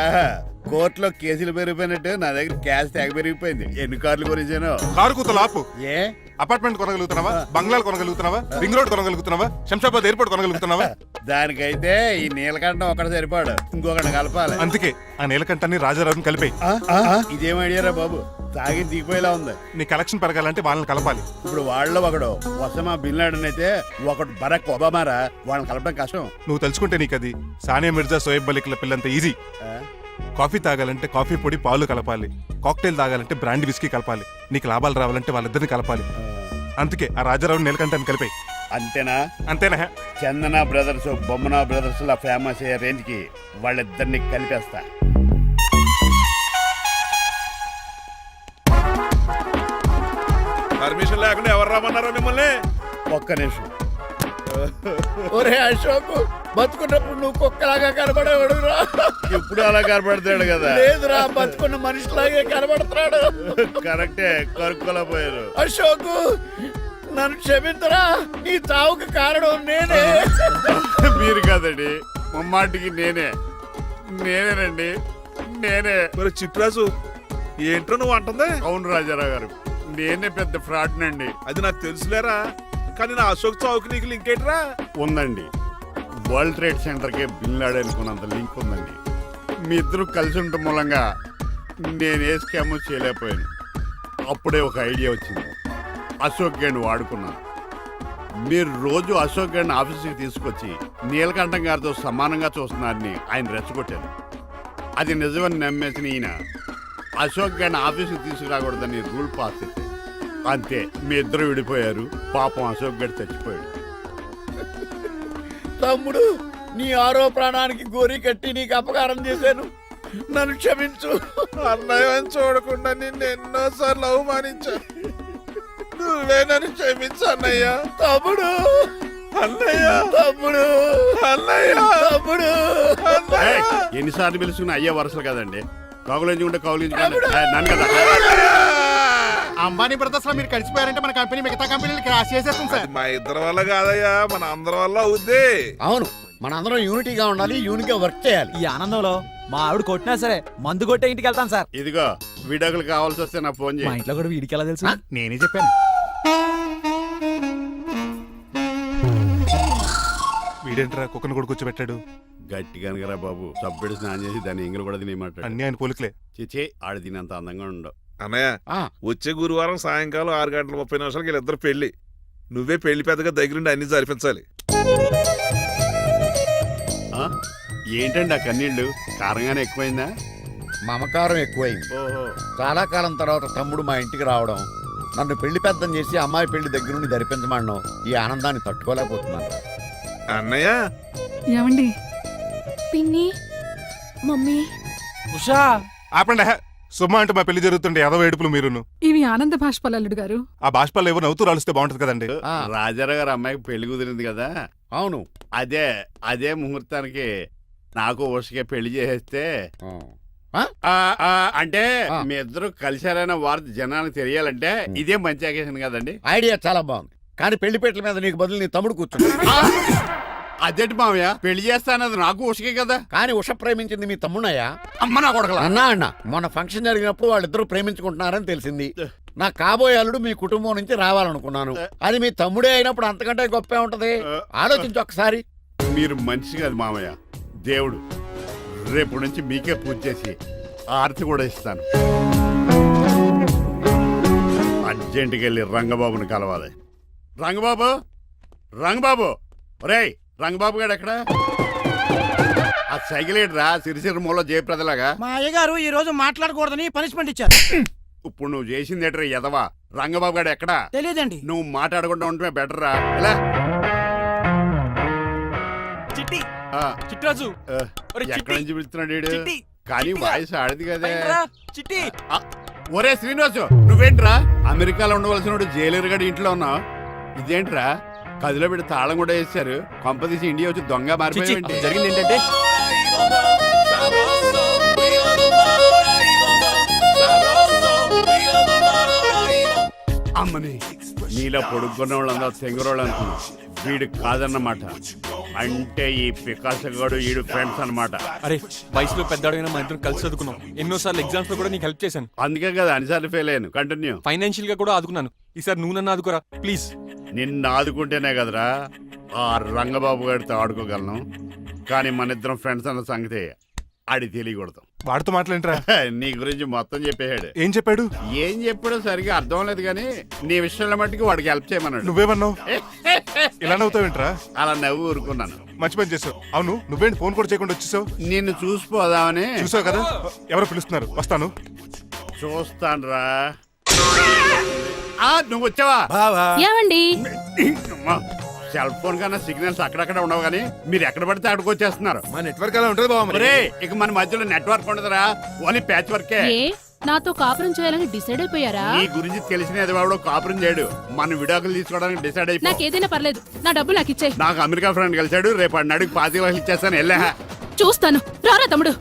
కోర్టులో కేసులు పెరిగిపోయినట్టు నా దగ్గర క్యాష్ తెగ పెరిగిపోయింది. ఎన్ని కార్లు గురించాను? కారు కూతలు ఆపు. ఏ అపార్ట్మెంట్ కొనగలుగుతున్నావా? బంగ్లాలు కొనగలుగుతున్నావా? రింగ్ రోడ్ కొనగలుగుతున్నావా? శంషాబాద్ ఎయిర్పోర్ట్ కొనగలుగుతున్నావా? దానికైతే ఈ నీలకంఠం ఒకటి సరిపాడు, ఇంకొకటి కలపాలి. అందుకే ఆ నీలకంఠాన్ని రాజారావుని కలిపాయి. ఇదేం ఐడియారా బాబు, తాగి దిగిపోయేలా ఉంది. నీ కలెక్షన్ పెరగాలంటే వాళ్ళని కలపాలి. ఇప్పుడు వాళ్ళలో ఒకడు ఒసమా బిన్ లాడెన్ అయితే ఒకడు బరాక్ ఒబామారా, వాళ్ళని కలపడం కష్టం. నువ్వు తెలుసుకుంటే నీకు అది సానియా మిర్జా, సోయబ్ మలిక్ల పిల్లంత ఈజీ. కాఫీ తాగాలంటే కాఫీ పొడి పాలు కలపాలి, కాక్టైల్ తాగాలంటే బ్రాండ్ విస్కీ కలపాలి, నీకు లాభాలు రావాలంటే వాళ్ళిద్దరిని కలపాలి. అందుకే ఆ రాజారావు నీలకంఠాన్ని కలిపాయి. అంతేనా? అంతేనా? చందన బ్రదర్స్, బొమ్మన బ్రదర్స్ లా ఫేమస్ అయ్యే రేంజ్ కి వాళ్ళిద్దరిని కలిపేస్తా. పర్మిషన్ లేకుండా ఎవరు రమ్మన్నారో మిమ్మల్ని? ఒక్క నిమిషం. ఒరే అశోక్, బతుకున్నప్పుడు నువ్వు కుక్కలాగా కనబడేవాడురా. ఇప్పుడు అలా కనపడతాడు కదా. లేదురా, బతుకున్న మనిషిలాగే కనబడుతున్నాడు. కరెక్టే, కరుక్కోలా పోయారు. అశోక్, నన్ను క్షమించరా, ఈ చావుకి కారణం నేనే. మీరు కాదండి, ముమ్మాటికి నేనేనండి, నేనే. మరి చిట్రాజు ఏంటో నువ్వు అంటుంది? అవును రాజారావు గారు, నేనే పెద్ద ఫ్రాడ్ నండి. అది నాకు తెలుసులేరా, కానీ నా అశోక్ చావుకి నీకు లింక్ ఏంట్రా? ఉందండి, వరల్డ్ ట్రేడ్ సెంటర్ కి బిన్ లాడెన్ అనుకున్నంత లింక్ ఉందండి. మీ ఇద్దరు కలిసి ఉండటం మూలంగా నేను ఏ స్కామ్ చేయలేకపోయాను. అప్పుడే ఒక ఐడియా వచ్చింది, అశోక్ గేణ్ వాడుకున్నాను. మీరు రోజు అశోక్ గేణ్ ఆఫీస్కి తీసుకొచ్చి నీలకంఠం గారితో సమానంగా చూస్తున్నారని ఆయన రెచ్చగొట్టారు. అది నిజమని నమ్మేసిన ఈయన అశోక్ గేణ్ ఆఫీస్కి తీసుకురాకూడదని రూల్ పాస్ చేశారు. అంతే, మీ ఇద్దరు విడిపోయారు. పాపం అశోక్ గేణ్ చచ్చిపోయాడు. తమ్ముడు, నీ ఆరో ప్రాణానికి గోరి కట్టి నీకు అపకారం చేశాను, నన్ను క్షమించు. అన్నయ్య చూడకుండా నిన్ను ఎన్నోసార్లు అవమానించాను, నువ్వే నన్ను క్షమించు అన్నయ్య. తమ్ముడు, అన్నయ్య, తమ్ముడు, అన్నయ్య, తమ్ముడు. ఏయ్, ఎన్నిసార్లు పిలుచుకున్న అయ్యే వరుసలు కదండి. కౌగులించుకుంటే కౌగులించుకోండి. నన్ను కదా అంబానీ బ్రదర్స్ లో మీరు కలిసిపోయారంటే మన కంపెనీ మిగతా కంపెనీలు క్రాష్ చేసేస్తుంది సార్. మా ఇద్దరి వల్ల కాదయ్యా, మన అందరి వల్ల అవుద్ది. అవును, మనందరం యూనిటీగా ఉండాలి, యూనిట్గా వర్క్ చేయాలి. ఈ ఆనందంలో మా ఆవిడ కొట్టినా సరే మందు కొట్టే ఇంటికి వెళ్తాను సార్. ఇదిగో, విడాకులు కావాల్సి వస్తే నాకు ఫోన్ మా చేయి. ఇంట్లో కూడా వీడికి ఎలా తెలుసు? నేనే చెప్పాను. వీడేంట్రా కుక్కను కూడా కూర్చోబెట్టాడు? గట్టిగా అనగరా బాబు, సబ్బెడు స్నానం చేసి దాన్ని ఎంగిలి కూడా తినేయమంటాడు. అన్ని ఆయన పోలికలే. చిచే, ఆడ తినంత అందంగా ఉండవు. అన్నయ్య, వచ్చే గురువారం సాయంకాలం 6:30 వీళ్ళిద్దరు పెళ్లి. నువ్వే పెళ్లి పెద్దగా దగ్గరుండి అన్ని జరిపించాలి. ఏంటండి ఆ కన్నీళ్ళు? కారంగానే ఎక్కువైందా? మమకారం ఎక్కువైంది. ఓహో, చాలా కాలం తర్వాత తమ్ముడు మా ఇంటికి రావడం, నన్ను పెళ్లి పెద్దం చేసి అమ్మాయి పెళ్లి దగ్గరుండి జరిపించమనడం, ఈ ఆనందాన్ని తట్టుకోలేకపోతున్నాను. అన్నయ్య, ఏమండి? పిన్ని, మమ్మీ, ఉషా ఆపండి. సుమా అంటే మా పెళ్లి జరుగుతుంటే ఎదవ ఏడుపులు మీరును. ఇవి ఆనంద భాష్పాలు అల్లుడు గారు. ఆ బాష్పాలు ఏవో నవ్వుతూ రాలిస్తే బాగుంటది కదండి. రాజారావు గారు అమ్మాయికి పెళ్లి కుదిరింది కదా. అవును, అదే ముహూర్తానికి నాకు ఉషకే పెళ్లి చేసేస్తే, అంటే మీ ఇద్దరు కలిశారైన వార్త జనానికి తెలియాలంటే ఇదే మంచి అకేషన్ కదండి. ఐడియా చాలా బాగుంది, కానీ పెళ్లి పెట్టల మీద నీకు బదులు నీ తమ్ముడు కూర్చుంది. అదేంటి మామయ్య, పెళ్లి చేస్తానది నాకు ఉషకే కదా. కానీ ఉష ప్రేమించింది మీ తమ్ముడయ్యా. అమ్మ నా కొడకలా. అన్నా మొన్న ఫంక్షన్ జరిగినప్పుడు వాళ్ళిద్దరూ ప్రేమించుకుంటున్నారని తెలిసింది. నా కాబోయే అల్లుడు మీ కుటుంబం నుంచి రావాలనుకున్నాను. అది మీ తమ్ముడే అయినప్పుడు అంతకంటే గొప్పే ఉంటది. ఆలోచించి ఒక్కసారి. మీరు మనిషి కాదు మామయ్య, దేవుడు. రేపు నుంచి మీకే పూజ చేసి ఆర్తి కూడా ఇస్తాను. అర్జెంటుకి వెళ్ళి రంగబాబుని కలవాలి. రంగబాబు, రంగబాబు, ఒరేయ్ రంగబాబు గారు ఎక్కడ? ఆ సైకిల్ ఏంట్రా సిరిసిరి మూల జయప్రదలాగా? మా అయ్యగారు ఈ రోజు మాట్లాడకూడదని పనిష్మెంట్ ఇచ్చారు. ఇప్పుడు నువ్వు చేసింది ఎట్రా ఎదవా? రంగబాబు గారు ఎక్కడా? తెలియదండి. నువ్వు మాట్లాడకుండా ఉంటే బెటర్ రా. ఎలా చిట్టి, ఆ, చిట్రాజు, ఒరే ఎక్కడి చిట్టి, నుంచి పిలుస్తున్నాడు వీడు? చిట్టి, కానీ చిట్టిగా. వాయిస్ ఆడది కదే. పైనరా, చిట్టి. ఒరే శ్రీనివాసు, నువ్వేంట్రా అమెరికాలో ఉండవలసిన జైలర్ గడి ఇంట్లో ఉన్నావు? ఇదేంట్రా కదిలో పెట్టి తాళం కూడా వేశారు. కొంపదీసి ఇండియా వచ్చి దొంగ చిచ్చి, మారిపోయింది. జరిగింది ఏంటంటే నీలా పొడుక్కున్న వాళ్ళందరూ తెంగురోళ్ళు అనుకున్నాం. వీడు కాదన్నమాట. అంటే ఈ పికాసో గాడు వీడు ఫ్రెండ్స్ అన్నమాట. అరే వయసులో పెద్దవాడైనా మా ఇద్దరు కలిసి చదువుకున్నాం. ఎన్నోసార్లు ఎగ్జామ్స్ లో కూడా నీకు హెల్ప్ చేశాను. అందుకే కదా అన్నిసార్లు ఫెయిల్ అయ్యాను. కంటిన్యూ. ఫైనాన్షియల్ గా కూడా ఆదుకున్నాను. ఈసారి నువ్వు నన్ను ఆదుకోరా ప్లీజ్. నిన్ను ఆదుకుంటేనే కదరా ఆ రంగబాబు గారితో ఆడుకోగలను. కానీ మన ఇద్దరం ఫ్రెండ్స్ అన్న సంగతి ఆడి తెలియకూడదు. వాడితో మాట్లాడరా? నీ గురించి మొత్తం చెప్పేశాడు. ఏం చెప్పాడు? ఏం చెప్పాడో సరిగా అర్థం లేదు కానీ నీ విషయంలో మట్టుకు వాడికి హెల్ప్ చేయమన్నాడు. నువ్వేమన్నావు? ఇలా నవ్వుతావేంట్రా? అలా నవ్వు ఊరుకున్నాను. మంచి పని చేసావు. అవును నువ్వేంటి ఫోన్ కూడా చేయకుండా వచ్చేసావు? నిన్ను చూసిపోదామని. చూసావు కదా ఎవరో పిలుస్తున్నారు, వస్తాను. చూస్తానురా. నువ్వు వచ్చావా? ఏమండి సెల్ ఫోన్ కన్నా సిగ్నల్స్ అక్కడక్కడ ఉండవు కానీ మీరు ఎక్కడ పడితే అక్కడికి వచ్చేస్తున్నారు. మా నెట్వర్క్ అలా ఉంటుంది బాబు. ఒరే, ఇక మన మధ్యలో నెట్వర్క్ ఉండదురా, ఓన్లీ ప్యాచ్ వర్కే. నాతో కాపురం చేయాలని డిసైడ్ అయిపోయారా? నీ గురించి తెలిసిన ఎదవాడు కాపురం చేయడు. మన విడాకులు తీసుకోవడానికి డిసైడ్ అయిపో. నాకేదైనా పర్లేదు, నా డబ్బు నాకు ఇచ్చే. నాకు అమెరికా ఫ్రెండ్ కలిశాడు, రేపు అడిగి 25,000 ఇచ్చేస్తాను. వెళ్ళా చూస్తాను, రారా తమ్ముడు.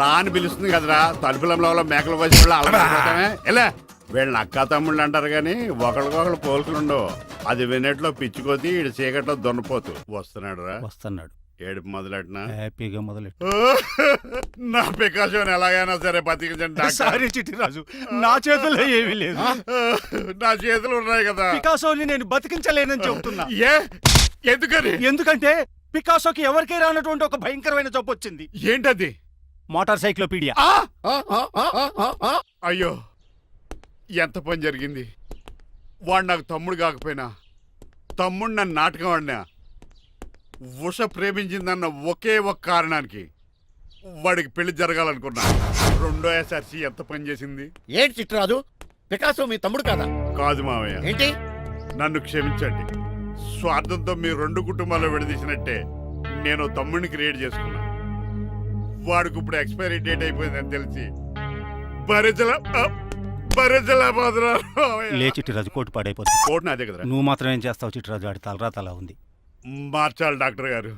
రా అని పిలుస్తుంది కదరా, తలుపులంలో మేకలు వచ్చి అలా ఎలా. వీళ్ళని అక్క తమ్ముళ్ళు అంటారు కానీ ఒకరికొకరు పోల్చులు ఉండవు. అది వినట్లో పిచ్చుకోతి, ఇటు చీకట్లో దొన్నపోతు. వస్తున్నాడు రా. వస్తున్నాడు. ఏడుపు మొదలెట్నా? హ్యాపీగా మొదలెట్టు. నా పికాసోని ఎలాగైనా సరే బతికించండి. సారీ చిట్టిరాజు, నా చేతుల్లో ఏమీ లేదు. నా చేతులు ఉన్నాయి కదా. పికాసోని నేను బతికించలేనని చెబుతున్నా. ఎందుకని? ఎందుకంటే పికాసోకి ఎవరికీ రానటువంటి ఒక భయంకరమైన జబ్బు వచ్చింది. ఏంటది? Motor cyclopaedia. అయ్యో, ఎంత పని జరిగింది. వాడు నాకు తమ్ముడు కాకపోయినా తమ్ముడు నన్ను నాటకం ఆడినా ఉష ప్రేమించిందన్న ఒకే ఒక కారణానికి వాడికి పెళ్లి జరగాలనుకున్నా. రెండో ఎస్ఆర్సి ఎంత పని చేసింది. ఏంటి చిట్రాజు, పికాసో మీ తమ్ముడు కాదా? కాదు మావయ్య, ఏంటి? నన్ను క్షమించండి. స్వార్థంతో మీ రెండు కుటుంబాల్లో విడదీసినట్టే నేను తమ్ముడిని క్రియేట్ చేసుకున్నా. వాడికి ఇప్పుడు ఎక్స్పైరీ డేట్ అయిపోయిందని తెలిసి లే చిట్టిరాజు, కోటు పాడైపోతుంది. కోట్ నాదే కదరా. నువ్వు మాత్రం ఏం చేస్తావు చిట్టిరాజు? ఆడి తలరా తలా ఉంది. మార్చాలి డాక్టర్ గారు,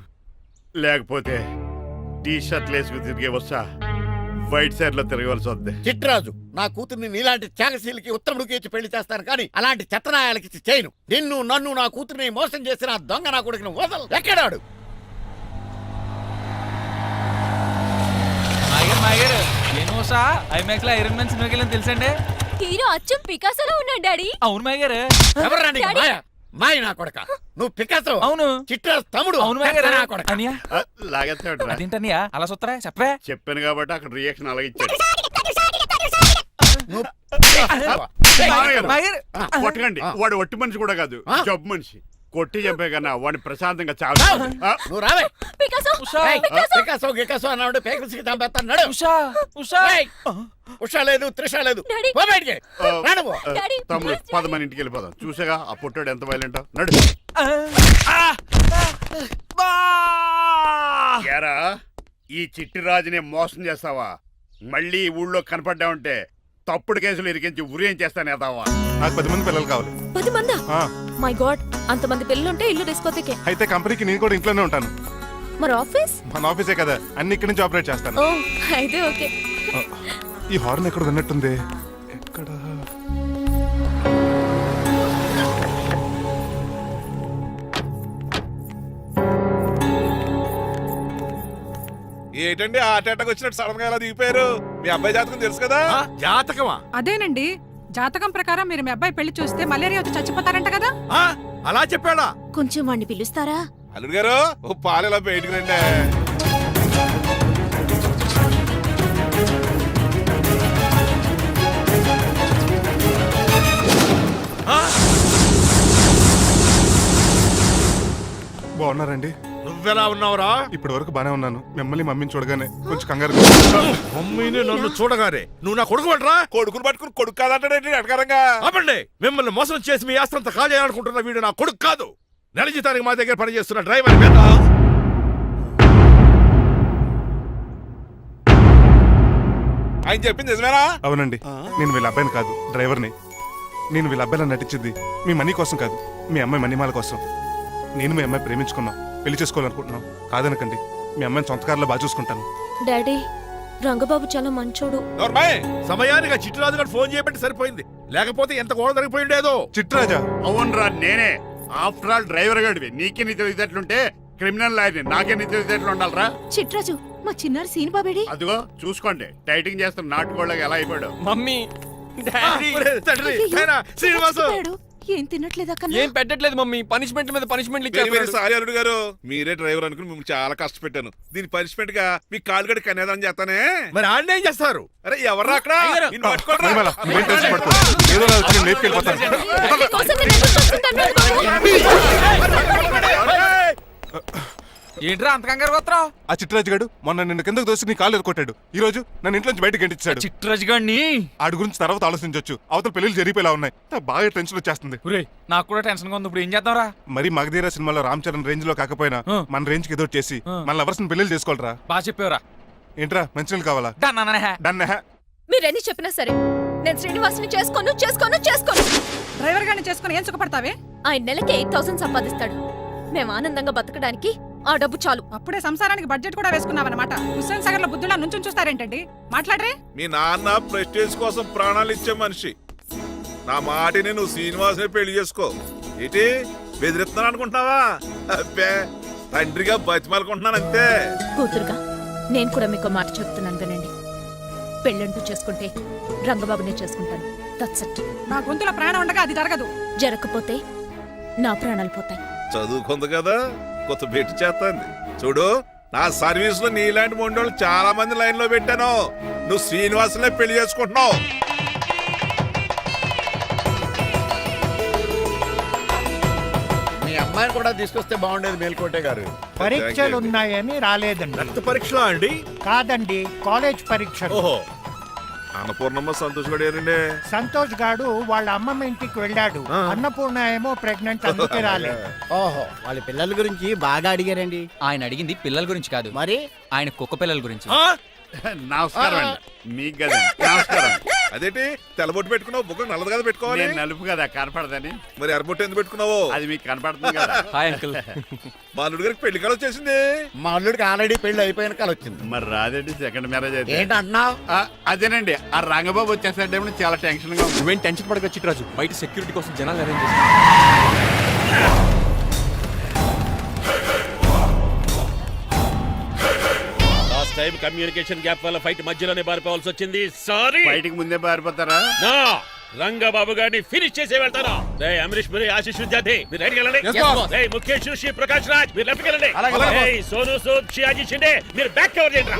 లేకపోతే టీ షర్ట్లు వేసుకు తిరిగే వస్తా వైట్ సైడ్ లో తిరగవలసి వద్దే. చిట్రాజు, నా కూతుర్ని నీలాంటి త్యాగశీలకి ఉత్తముడికి ఇచ్చి పెళ్లి చేస్తాను కానీ అలాంటి చెత్తనాయాలకి ఇచ్చి చేయను. నిన్ను నన్ను నా కూతుర్ని మోసం చేసిన దొంగ నా కొడుకుని వదలు. ఎక్కడాడు? ఏమోసా ఐమాక్స్ లో ఐరన్ మ్యాన్ సినిమాకి వెళ్ళని తెలుసండి. హీరో అచ్చం పికాసోలో ఉన్నాడు డాడీ. అవును మాయ గారు. ఎవరా నీకు మాయ? మాయ నా కొడక. నువ్వు పికాసో. అవును. చిట్రాజు తమ్ముడు. అవును మాయ గారు. నా కొడక. అనియా లాగేస్తాడు. అదేంటనియా అలా సుత్తరా చెప్పే. చెప్పాను కాబట్టి అక్కడ రియాక్షన్ అలాగే ఇచ్చాడు. నువ్వు కొట్టకండి, వాడు ఒట్టి మనిషి కూడా కాదు, జబ్బు మనిషి. కొట్టి చెప్పే కన్నా వాడిని ప్రశాంతంగా చాలు. నువ్వు రావే. పికాసో ఏయ్, పికాసో గికాసో అన్నాడు. పేకల్స్కి చంపేస్తాను. నడు. ఉషా ఉషా. ఏయ్, ఉషా లేదు, త్రిష లేదు. డాడీ. పో బయటికి. రా నువ్వు. డాడీ, తమ్ముడు please, 10 మన ఇంటికి వెళ్ళిపోదాం. చూసాగా ఆ పుట్టాడు ఎంత వైలెంట్. నడు. ఏరా, ఈ చిట్టి రాజుని మోసం చేస్తావా? మళ్ళీ ఈ ఊళ్ళో కనపడ్డావంటే తప్పుడు కేసులు ఇరికించి ఉరేం చేస్తాను ఎదావా. నాకు 10 మంది పిల్లలు కావాలి. 10 మందా? ఆ, మై గాడ్, అంతమంది పిల్లలుంటే ఇల్లు డిస్కోతికే. అయితే కంపెనీకి నేను కూడా ఇంట్లోనే ఉంటాను. మరి ఆఫీస్? మన ఆఫీసే కదా, అన్ని ఇక్కడి నుంచి ఆపరేట్ చేస్తాను. ఓ, అయితే ఓకే. ఈ హార్న్ ఎక్కడ విన్నట్టుంది. ఎక్కడ? ఏంటండి ఆ అటాక్ వచ్చినట్టు సడన్ గా ఎలా దిగిపోయారు? మీ అబ్బాయి జాతకం తెలుసు కదా. జాతకమా? అదేనండి, జాతకం ప్రకారం మీరు మీ అబ్బాయి పెళ్లి చూస్తే మలేరియా వచ్చి చచ్చిపోతారంట కదా. అలా చెప్పాడా? కొంచెం వాడిని పిలుస్తారా? అల్లుడు గారు, ఓ పాలు ఇలా బయటికి రండి. బాగున్నారండి? నువ్వెలా ఉన్నావురా? ఇప్పటి వరకు బానే ఉన్నాను. మిమ్మల్ని మమ్మీని చూడగానే కొంచెం కంగారు. మమ్మీని నన్ను చూడగానే నువ్వు నా కొడుకు పడరా? కొడుకుని పట్టుకుని కొడుకు కాదంటాడేంటి అడగారంగా? ఆపండి. మిమ్మల్ని మోసం చేసి మీ ఆస్తంతా కాల్ చేయాలనుకుంటున్న వీడు నా కొడుకు కాదు. నెల జీతానికి మా దగ్గర పనిచేస్తున్న డ్రైవర్ మీద. ఆయన చెప్పింది నిజమేనా? అవునండి, నేను వీళ్ళ అబ్బాయిని కాదు, డ్రైవర్ని. నేను వీళ్ళ అబ్బాయిలా నటించింది మీ మనీ కోసం కాదు, మీ అమ్మాయి మణిమాల కోసం. నేను మీ అమ్మాయి ప్రేమించుకున్నాం, పెళ్లి చేసుకోవాలనుకుంటున్నాం. కాదనకండి, మీ అమ్మాయిని సొంత కారులో బాగా చూసుకుంటాను. డాడీ, రంగబాబు చాలా మంచోడు. సమయానికి చిట్టురాజు గారు ఫోన్ చేయబట్టి సరిపోయింది. లేకపోతే ఎంత గోడ జరిగిపోయి ఉండేదో. చిట్రాజా అవునరా నేనే. ఆఫ్టర్ ఆల్ డ్రైవర్ గడివి నీకే నీ తెలివితేటలుంటే క్రిమినల్ లాయర్ని నాకే నీ తెలివితేటలు ఉండాలరా. చిట్రాజు మా చిన్నారి సీన్ బాబేడి. అదిగో చూసుకోండి టైటింగ్ చేస్తున్న నాటుకోళ్ళకి ఎలా అయిపోయాడు. మమ్మీ ఒరే, తండ్రి, నాయనా, శ్రీనివాసు. ఏం తినట్లేదా కన్నా? ఏం పెట్టట్లేదు మమ్మీ, పనిష్మెంట్ మీద పనిష్మెంట్ వెరీ వెరీ సారీ అల్లుడు గారు, మీరే డ్రైవర్ అనుకుని మిమ్మల్ని చాలా కష్టపెట్టాను. దీని పనిష్మెంట్ గా మీ కాలు గడి కన్యాదానం చేస్తానే. మరి ఆడిని ఏం చేస్తారు? అరే ఎవరు అక్కడ? నిన్ను పట్టుకోరా. పరిమళ, నువ్వేం టెన్షన్ పడుకో. ఏదో ఒకటి వచ్చి నేను లేపుకెళ్ళిపోతాను. మీకోసం నేను ఎదురు చూస్తుంటాను బాబు. ఏంట్రా అంత కంగారు పోతున్నావు? ఆ చిట్రాజు గాడు మొన్న నిన్ను కిందకు దోసి నీ కాలు ఎరుకొట్టాడు. ఈ రోజు నన్ను ఇంట్లో నుంచి బయటకు గంటించాడు. చిట్రాజు గారిని ఆడి గురించి తర్వాత ఆలోచించవచ్చు. అవతల పెళ్లిళ్ళు జరిగిపోయేలా ఉన్నాయి. నాకు బాగా టెన్షన్ వచ్చేస్తుంది. నాకు కూడా టెన్షన్ గా ఉంది. ఇప్పుడు ఏం చేద్దాంరా? మరి మగధీర సినిమాలో రామ్ చరణ్ రేంజ్ లో కాకపోయినా మన రేంజ్ కి ఏదో ఒకటి చేసి మన లవర్స్ పెళ్లిళ్ళు చేసుకోవాలరా. బాగా చెప్పేవరా. ఏంట్రా మంచినీళ్ళు కావాలా? డన్. మీరెన్ని చెప్పినా సరే నేను శ్రీనివాసుని చేసుకోను. డ్రైవర్ గారిని చేసుకుని ఏం సుఖపడతావే? ఆయన నెలకి 8,000 సంపాదిస్తాడు. మేము ఆనందంగా బతకడానికి ఆ డబ్బు చాలు. అప్పుడే సంసారానికి బడ్జెట్ కూడా వేసుకున్నావన్నమాట. హుస్సేన్ సాగర్ లో బుద్ధులా నుంచి చూస్తారేంటండి? మాట్లాడరే. మీ నాన్న ప్రెస్టేజ్ కోసం ప్రాణాలు ఇచ్చే మనిషి. నా మాటిని నువ్వు శ్రీనివాసుని పెళ్లి చేసుకో. ఏంటి బెదిరిస్తున్నాను అనుకుంటున్నావా? అబ్బే తండ్రిగా బతిమాలకుంటున్నాను అంతే. కూతురుగా నేను కూడా మీకు మాట చెప్తున్నాను వినండి. పెళ్ళంటూ చేసుకుంటే రంగబాబునే చేసుకుంటాను. That's it. నా గొంతులో ప్రాణం ఉండగా అది జరగదు. జరగకపోతే నా ప్రాణాలు పోతాయి. చదువుకుంది కదా, కొత్త బెట్టి చేస్తాంది. చూడు, నా సర్వీస్ లో నీలాంటి మొండోళ్ళు చాలా మంది లైన్ లో పెట్టాను. నువ్వు శ్రీనివాసునే పెళ్లి చేసుకుంటున్నావు. మీ అమ్మాయిని కూడా తీసుకొస్తే బాగుండేది మేల్కోటే గారు. పరీక్షలు ఉన్నాయని రాలేదండి. రక్త పరీక్షలా అండి? కాదండి, కాలేజ్ పరీక్ష. ఓహో, అన్నపూర్ణమ్మ సంతోష్ గడేనండి. సంతోష్ గాడు వాళ్ళ అమ్మమ్మ ఇంటికి వెళ్ళాడు. అన్నపూర్ణ ఏమో ప్రెగ్నెంట్, అందుకే రాలేదు. ఓహో, వాళ్ళ పిల్లల గురించి బాగా అడిగారండి. ఆయన అడిగింది పిల్లల గురించి కాదు, మరి ఆయన కుక్క పిల్లల గురించి. నమస్కారం అండి. మీకు కదా నమస్కారం. అదేంటి తెల్లబొట్టు పెట్టుకున్నావు? బుగ్గ నల్లది కదా పెట్టుకోవాలి. నేను నలుపు కదా కనపడదని. మరి ఎర్రబొట్టు ఎందుకు పెట్టుకున్నావు? అది మీకు కనపడుతుంది కదా. Hi uncle. మా అల్లుడు గారికి పెళ్లి కాలం వచ్చేసింది. మా అల్లుడికి ఆల్రెడీ పెళ్లి అయిపోయిన కాలం వచ్చింది. మరి రాదండి సెకండ్ మ్యారేజ్ అయితే. ఏంటంటున్నావు? అదేనండి, ఆ రంగబాబు వచ్చేసరికి చాలా టెన్షన్ గా ఉంది. నువ్వేం టెన్షన్ పడక చిట్రాజు, బయట సెక్యూరిటీ కోసం జనాలు అరేంజ్ చేసి. టైం కమ్యూనికేషన్ గ్యాప్ వల్ల ఫైట్ మధ్యలోనే పారిపోవాల్సి వచ్చింది. సారీ. బయటికి ముందే పారిపోతారా? నా రంగబాబు గారిని ఫినిష్ చేసే వెళ్తాను. రేయ్ అమరీష్ పురి, ఆశీష్ విద్యార్థి మీరు రైట్కి వెళ్ళండి. రేయ్ ముఖేష్ శ్రీ ప్రకాష్ రాజ్ మీరు లెఫ్ట్కి వెళ్ళండి. రేయ్ సోను సూద్ షియాజీ షిండే మీరు బ్యాక్ కవర్ చేయండి.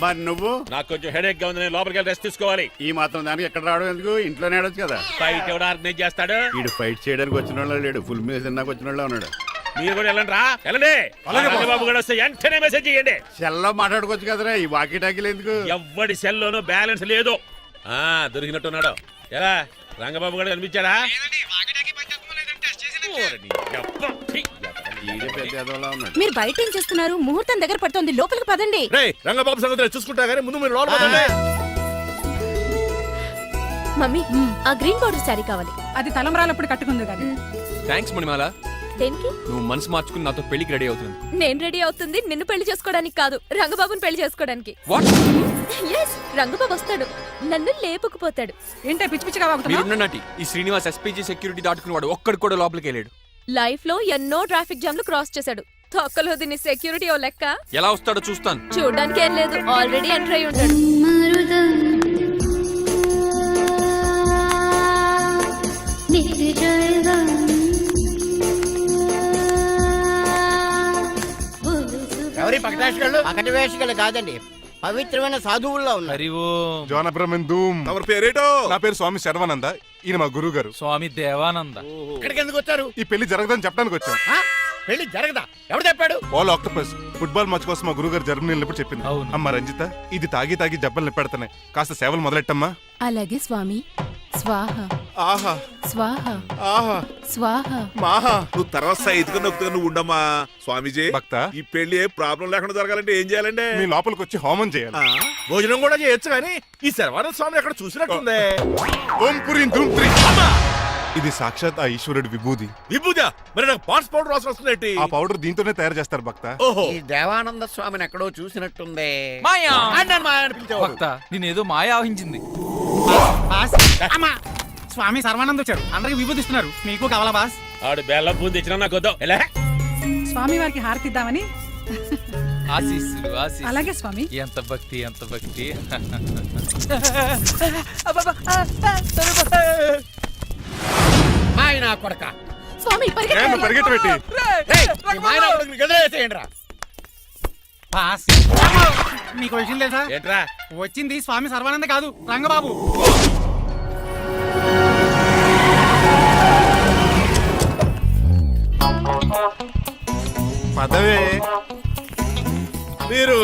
మరి నువ్వు? నాకు కొంచెం హెడేక్ గా ఉంది, నేను లోపలికి వెళ్ళి రెస్ట్ తీసుకోవాలి. ఈ మాత్రం దానికి ఎక్కడ రావడం ఎందుకు? ఇంట్లోనే ఆడొచ్చు కదా. ఫైట్ ఎవడు ఆర్గనైజ్ చేస్తాడు? వీడు ఫైట్ చేయడానికి వచ్చిన వాళ్ళు లేడు, ఫుల్ మీద తిన్నాక వచ్చిన వాళ్ళు ఉన్నాడు. మీరు కూడా వెళ్ళండి రా, వెళ్ళండి. రంగబాబు గారు వస్తే వెంటనే మెసేజ్ చేయండి. సెల్లో మాట్లాడుకోవచ్చు కదరా, ఈ వాకీ టాకీలు ఎందుకు? ఎవ్వడి సెల్లోనూ బ్యాలెన్స్ లేదు. దొరికినట్టున్నాడు. ఎలా రంగబాబు గారు కనిపించాడా? ఈడే పెద్ద ఎదవలా ఉన్నాడు. మీరు బయట ఏం చేస్తున్నారు? ముహూర్తం దగ్గర పడుతోంది, లోపలికి పదండి. రేయ్ రంగబాబు సంగతి చూసుకుంటా గానీ ముందు మీరు లోపల పదండి. మమ్మీ ఆ గ్రీన్ బార్డర్ శారీ కావాలి. అది తలంబ్రాలప్పుడు కట్టుకుంది కానీ. థ్యాంక్స్ మణిమాల, దేనికి? నువ్వు మనసు మార్చుకుని నాతో పెళ్లికి రెడీ అవుతుంది. నేను రెడీ అవుతుంది నిన్ను పెళ్లి చేసుకోవడానికి కాదు, రంగబాబుని పెళ్లి చేసుకోవడానికి. వాట్? yes రంగబాబు వస్తాడు, నన్ను లేపుకుపోతాడు. ఏంటే పిచ్చి పిచ్చిగా వాగుతున్నావు? మీరున్నటి ఈ శ్రీనివాస్ ఎస్పీజీ సెక్యూరిటీ దాటుకునేవాడు ఒక్కడు కూడా లోపలికి వెళ్ళాడు. లైఫ్ లో ఎన్నో ట్రాఫిక్ జామ్లు క్రాస్ చేశాడు. తొక్కలో దీన్ని సెక్యూరిటీ ఓ లెక్క. ఎలా వస్తాడో చూస్తాను. చూడడానికి ఏం లేదు, ఆల్రెడీ ఎంటర్ అయి ఉంటాడు. ఎవరి పక్కన వేషగాళ్ళు కాదండి, పవిత్రమైన సాధువుల్లో ఉన్నారు. హరి ఓం. జోన బ్రహ్మన్ తమరి పేరేటో? నా పేరు స్వామి శర్వానంద. ఈయన మా గురువు గారు స్వామి దేవానంద. ఇక్కడికి ఎందుకు వచ్చారు? ఈ పెళ్లి జరగదని చెప్పడానికి వచ్చాం. పెళ్లి జరగదా? ఎవరు చెప్పాడు? వాల్ ఆక్టోపస్ ఫుట్బాల్ మ్యాచ్ కోసం మా గురువు గారు జర్మనీ వెళ్ళినప్పుడు చెప్పింది. అవును. అమ్మ రంజిత, ఇది తాగి తాగి జబ్బలు నిప్పెడుతున్నాయి, కాస్త సేవలు మొదలెట్టమ్మా. అలాగే స్వామి. స్వాహ ఆహా స్వాహ ఆహా స్వాహ. మాహా, నువ్వు తర్వాత సైతుగా నొక్కుతా నువ్వు ఉండమ్మా. స్వామీజీ, భక్త, ఈ పెళ్లి ఏ ప్రాబ్లం లేకుండా జరగాలంటే ఏం చేయాలండి? మీ లోపలికి వచ్చి హోమం చేయాలి. భోజనం కూడా చేయొచ్చు కానీ ఈ శర్వానంద స్వామి ఎక్కడ చూసినట్టుంది. ఓం పురీం ధూమ్ త్రీ. ఇది సాక్షాత్ ఆ ఈశ్వరుడి విభూది. విభూజా, మరి నాకు పాట్స్ పౌడర్ వాసన వస్తుంది. ఆ పౌడర్ దీంతోనే తయారు చేస్తారు భక్త. ఓహో, ఈ దేవానంద స్వామిని ఎక్కడో చూసినట్టుంది. మాయా. మాయా అని పిలిచేవాడు. భక్త నేనేదో మాయ ఆవహించింది. స్వామి సర్వానంద్ వచ్చారు, అందరికి విభూతిస్తున్నారు. మీకు కావాలా బాస్? ఆడు బెల్ల పూలు తెచ్చినా నాకు వద్దాం ఎలా స్వామి వారికి హారతి ఇద్దామని. ఆశీస్సులు ఆశీస్సులు. అలాగే స్వామి. ఎంత భక్తి ఎంత భక్తి. ఆయన కొడక స్వామి పరిగెట్టబెట్టి బాస్ మీకు విషయం తెలుసా? ఏంట్రా వచ్చింది స్వామి సర్వానంద కాదు, రంగబాబు. పదవే మీరు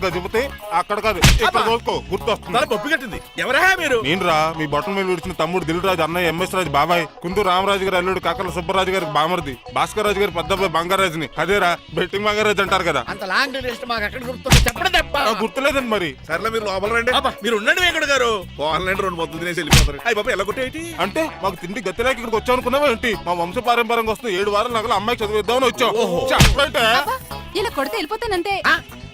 గజపతి అక్కడ కాదు ఇక్కడ చూసుకో గుర్తొస్తుంది. తల పప్పు కట్టింది. ఎవరా మీరు? నేను రా మీ బొట్టల మీద విడిచిన తమ్ముడు దిల్రాజు, అన్నయ్య ఎంఎస్ రాజు బాబాయ్, కుందూ రామరాజు గారి అల్లుడు కాకల సుబ్బరాజు గారికి బామర్ది, భాస్కర్ రాజు గారి పెద్దబ్బాయి బంగారాజుని. అదేరా బెట్టింగ్ బంగారాజు అంటారు కదా. అంత లాంగ్ లిస్ట్ మాకు ఎక్కడ గుర్తుంది చెప్పడం తప్ప. గుర్తులేదండి మరి. సర్లే మీరు లోపల రండి. మీరు ఉండండి వెంకట గారు. ఆన్లైన్ 2 మొత్తం తినేసి వెళ్ళిపోతారు. అయ్యి బాబా ఎలా కొట్టేటి అంటే మాకు తిండి గతిలేక ఇక్కడికి వచ్చాం అనుకున్నావా ఏంటి? మా వంశ పారంపర్యంగా వస్తుంది 7 వారాలు నగలు అమ్మాయికి చదివిద్దామని వచ్చాం. చెప్పంటే ఇలా కొడితే వెళ్ళిపోతానంతే.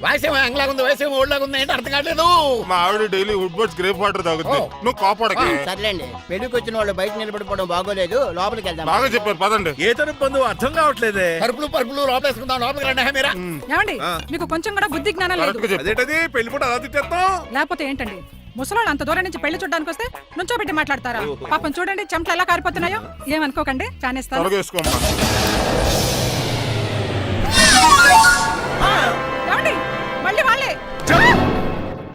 వయసేమో యంగ్లాగా ఉంది, వయసేమో ఓల్డ్లాగా ఉంది, ఏంటి అర్థం కావట్లేదు. మా ఆవిడ daily Woodward's gripe water తాగుతుంది. నువ్వు కాపాడకి. సర్లేండి, పెళ్లికి వచ్చిన వాళ్ళు బయట నిలబడిపోవడం బాగోలేదు, లోపలికి వెళ్దాం. బాగా చెప్పారు పదండి. ఏ తరపు బంధువు అర్థం కావట్లేదే. పరుపులు లోపలేసుకుందాం, లోపలికి రండి. మీరా ఏమండి మీకు కొంచెం కూడా బుద్ధి జ్ఞానం లేదు. కరెక్ట్గా చెప్పు. అదేంటది పెళ్లి పూట అలా తిట్టేస్తాం. లేకపోతే ఏంటండి, ముసలాళ్ళు అంత దూరం నుంచి పెళ్లి చూడడానికి వస్తే నుంచోబెట్టి మాట్లాడతారా? పాపం చూడండి చెమటలు ఎలా కారిపోతున్నాయో. ఏమనుకోకండి, కానేస్తాను. త్వరగా వేసుకోమ్మా. ఏమండి మళ్ళీ వాళ్ళే.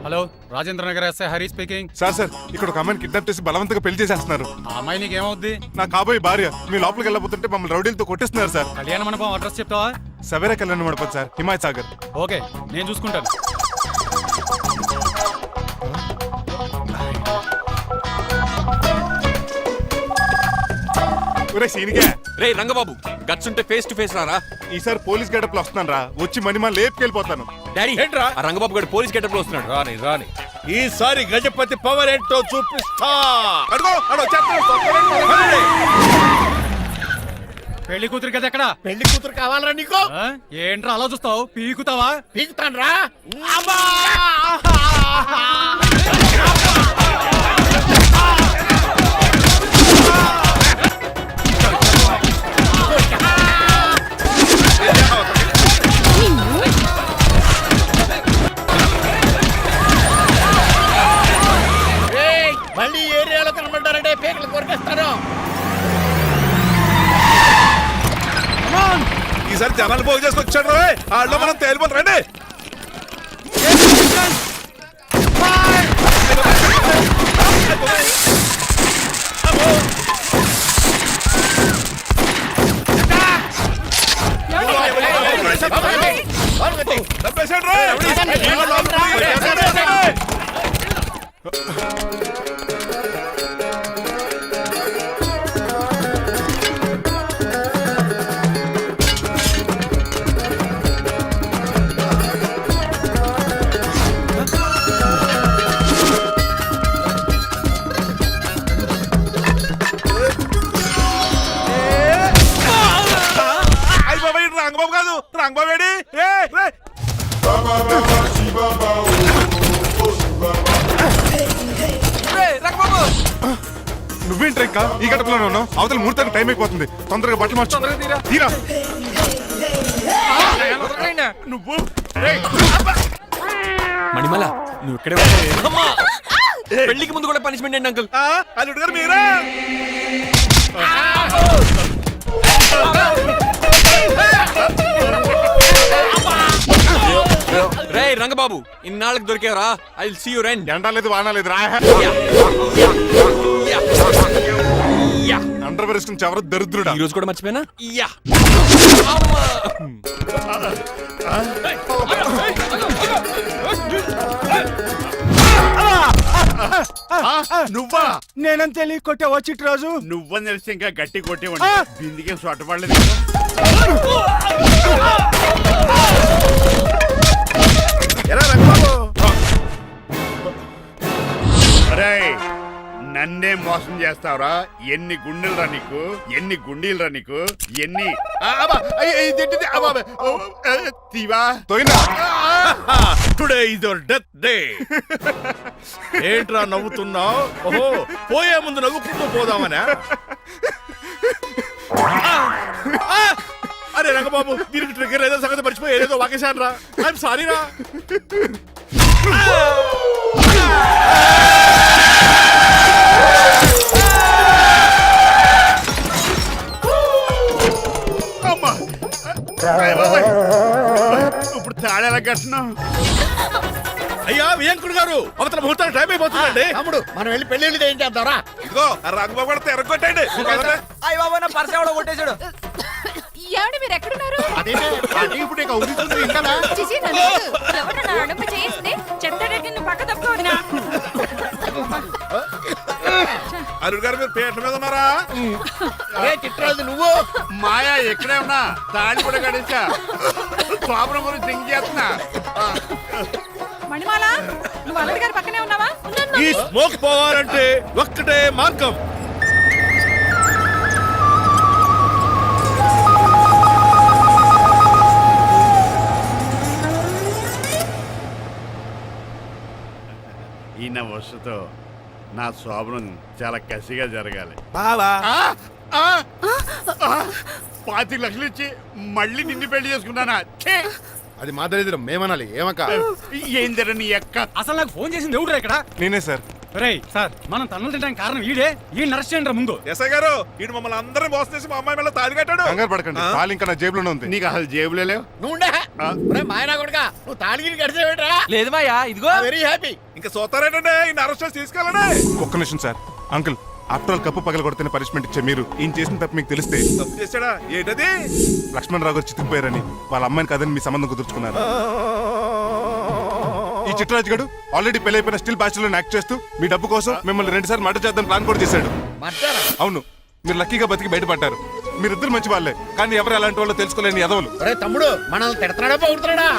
Hello, Rajendra Nagar SI Hari speaking. Sir ఇక్కడ ఒక అమ్మాయిని కిడ్నాప్ చేసి బలవంతంగా పెళ్లి చేసేస్తున్నారు. ఆ అమ్మాయి నీకు ఏమవుద్ది? నా కాబోయే భార్య. మీ లోపలికి వెళ్ళబోతుంటే మమ్మల్ని రౌడీలతో కొట్టిస్తున్నారు సార్. కళ్యాణ మండపం అడ్రస్ చెప్తావా? సవేరా కళ్యాణ మండపం సార్, హిమాయత్ సాగర్. ఓకే, నేను చూసుకుంటాను. రే రంగబాబు, గట్స్ ఉంటే ఫేస్ టు ఫేస్ రారా. ఈసారి పోలీస్ గెటప్ లో వస్తున్నాను రా. వచ్చి మణిమా లేపుకెళ్ళిపోతాను. డాడీ ఏంట్రా? ఆ రంగబాబు గారు పోలీస్ గెటప్ లో వస్తున్నాడు. రాని ఈసారి గజపతి పవర్ ఏంటో చూపిస్తా. పెళ్లి కూతురు కదా ఎక్కడ? పెళ్లి కూతురు కావాలరా నీకు? ఏంట్రా అలా చూస్తావు? పీకుతావా? పీకుతాను రా. మళ్ళీ ఏరియాలో కనబడ్డారంటే పేకలు కొరికేస్తాను. ఈసారి జనాలు పోగు చేసుకొచ్చాడు. వాళ్ళు మనం తేలిపోతాం రండి. రంగబాబు కాదు, రంగబాబు ఏడి? నువ్వేంట్రా ఇంకా ఈ గడపలోనే ఉన్నావు? అవతల ముహూర్తానికి టైం అయిపోతుంది. తొందరగా బట్టలు మార్చు. తీరా. నువ్వు మణిమల నువ్వు ఇక్కడే ఉన్నావే? పెళ్లికి ముందు కూడా పనిష్మెంట్ ఏంటి అంకుల్? అల్లుడు గారు మీరా? రే రంగబాబు, ఇన్నాళ్ళకి దొరికేవరా? ఐ విల్ సీ యు రెండ్. ఎండ లేదు వాన లేదు రా. అండర్ వేసుకుని చెవర దరిద్రుడా. ఈ రోజు కూడా మర్చిపోయినా. నువ్వా? నేనం తెలియ కొట్టే వచ్చి రోజు నువ్వని తెలిసి ఇంకా గట్టి కొట్టేవాడి. బిందికి సొట్టపడలేదు. ఎలా రంగబాబు? అరేయ్, నన్నే మోసం చేస్తావురా? ఎన్ని గుండెలు రా నీకు, ఎన్ని గుండీలు రా నీకు, ఎన్ని తీవా తోయినా. Today is your death day. ఏంట్రా నవ్వుతున్నావు? ఓహో, పోయే ముందు నవ్వుకుంటూ పోదామనా? అరే రంగబాబు, దీనికి ట్రిగ్గర్ ఏదో సంగతి మర్చిపోయి ఏదేదో వాకేశాను రా. ఐఎమ్ సారీ రా. అమ్మా. ఇప్పుడు తాళేలా కట్టినావు? అయ్యా వియంకుడు గారు, అవతల ముహూర్తానికి టైం అయిపోతుందండి. తమ్ముడు మనం వెళ్ళి పెళ్లి ఏం చేద్దాంరా? ఇదిగో ఆ రంగబాబు కూడా ఎరగొట్టండి. అయ్య బాబా నా పర్స్ ఎవడో కొట్టేశాడు. ఏమండి మీరు ఎక్కడున్నారు? అదేంటే అది ఇప్పుడు ఇక ఊరిస్తుంది ఇంకా చిచి, నన్ను వద్దు. ఎవరు నా నడుమ చేసింది? చెప్తాడేంటి నువ్వు పక్క తప్పుకోవద్దునా? అరుణ్ గారు, మీరు పేట మీద ఉన్నారా? చిట్రాజు నువ్వు మాయా ఎక్కడే ఉన్నా తాళి కూడా కడేసా. ప్రాబ్లం గురించి థింక్ చేస్తున్నా. మణిమాల, నువ్వు అల్లుడి గారి పక్కనే ఉన్నావా? ఈ స్మోక్ పోవాలంటే ఒక్కటే మార్గం. ఈయన వస్తుతో నా శోభనం చాలా కసిగా జరగాలి. బావా, 25 లక్షలు ఇచ్చి మళ్ళీ నిన్ను పెళ్లి చేసుకున్నానా? అది మా దరిద్రం, మేమనాలి. ఏమక్క? ఏం జర నీ ఎక్క. అసలు నాకు ఫోన్ చేసింది ఎవడు ఇక్కడ? నేనే సార్. రేయ్ సార్, మనం తన్నులు తినడానికి కారణం ఈడే. ఈ నరసేంద్ర ముందు ఎస్ఐ గారు, వీడు మమ్మల్ని అందరం మోసం చేసి మా అమ్మాయి మీద తాళి కట్టాడు. కంగారు పడకండి, తాళి ఇంకా నా జేబులోనే ఉంది. నీకు అసలు జేబులే లేవు. నువ్వు మాయనా కొడుకా, నువ్వు తాళిగిరి కడిచేవేట్రా? లేదు మాయా, ఇదిగో వెరీ హ్యాపీ. ఇంకా చూస్తారేటండి, ఈయన అరెస్ట్ చేసి తీసుకెళ్ళండి. ఒక్క నిమిషం sir. Uncle, after all cup పగల కొడితేనే పనిష్మెంట్ ఇచ్చే మీరు ఈయన చేసిన తప్పు మీకు తెలిస్తే తప్పు చేశాడా? ఏంటది? లక్ష్మణరావు గారు చితికిపోయారని వాళ్ళ అమ్మాయిని కాదని మీ సంబంధం కుదుర్చుకున్నారు. ఈ చిట్రాజు గడు ఆల్రెడీ పెళ్ళైపోయిన స్టిల్ బ్యాచులర్ యాక్ట్ చేస్తూ మీ డబ్బు కోసం మిమ్మల్ని 2 సార్లు మర్డర్ చేద్దాం ప్లాన్ కూడా చేశాడు. అవును, మీరు లక్కీగా బతికి బయటపడ్డారు. మీరిద్దరు మంచి వాళ్ళే, కానీ ఎవరు ఎలాంటి వాళ్ళు తెలుసుకోలేని ఎదవలు. అరే తమ్ముడు, మనల్ని తిడతాడా పోగుతున్నాడా?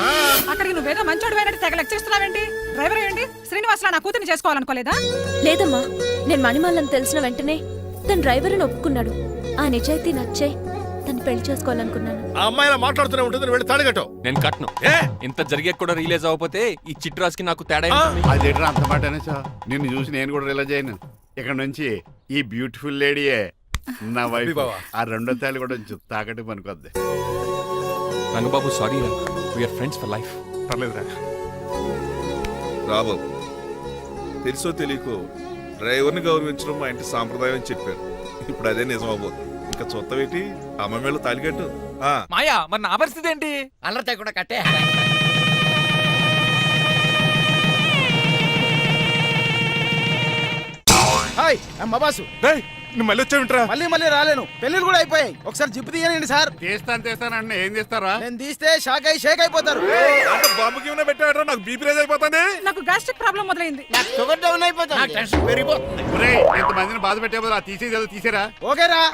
అక్కడికి నువ్వేదో మంచోడు అయినట్టు తెగ లెక్క చేస్తున్నావేంటి? డ్రైవర్ ఏంటి? శ్రీనివాసరావు నా కూతుర్ని చేసుకోవాలనుకోలేదా? లేదమ్మా, నేను మణిమాలని తెలిసిన వెంటనే తన డ్రైవర్ అని ఒప్పుకున్నాడు. ఆ నిజాయితీ నచ్చే తను పెళ్లి చేసుకోవాలనుకున్నాను. ఆ అమ్మాయి ఇలా మాట్లాడుతూనే ఉంటుంది, వెళ్ళి తాళి కట్టు. నేను కట్ను. ఏ? ఇంత జరిగే కూడా రిలీజ్ అవ్వకపోతే ఈ చిట్రాజ్కి నాకు తేడా ఏంటి? అదేంట్రా అంత మాట అనేసా? నిన్ను చూసి నేను కూడా రిలైజ్ అయ్యాను. ఇక్కడ నుంచి ఈ బ్యూటిఫుల్ లేడీయే నా వైఫ్. ఆ 2వ తాళి కూడా తాకట్టు పనికొద్ది. రంగబాబు సారీ రా, వీఆర్ ఫ్రెండ్స్ ఫర్ లైఫ్. పర్లేదురా. రాబాబు, తెలుసో తెలియకో డ్రైవర్ని గౌరవించడం మా ఇంటి సాంప్రదాయం అని చెప్పారు. ఇప్పుడు అదే నిజం అవబోతుంది. ఇంకా చూస్తావేటి? అమ్మ మేళ తాళి కట్టు. మాయా, మరి నా పరిస్థితి ఏంటి? అల్లరితే కూడా కట్టే. హాయ్ అమ్మ బాసు. డేయ్, నువ్వు మళ్ళీ వచ్చావింట్రా? మళ్ళీ రాలేను, పెళ్ళిళ్ళు కూడా అయిపోయాయి. ఒకసారి జిప్పు తీయనండి సార్. తీస్తాను ఏం చేస్తారా? నేను తీస్తే షేక్ అయిపోతారు. అంటే బాంబుకి ఏమైనా పెట్టాడు, నాకు బీపీ రేజ్ అయిపోతుంది. నాకు గ్యాస్ట్రిక్ ప్రాబ్లం మొదలైంది. నాకు షుగర్ డౌన్ అయిపోతుంది. టెన్షన్ పెరిగిపోతుంది. ఇంతమందిని బాధ పెట్టే బదులు తీసేది తీసేరా. ఓకేరా.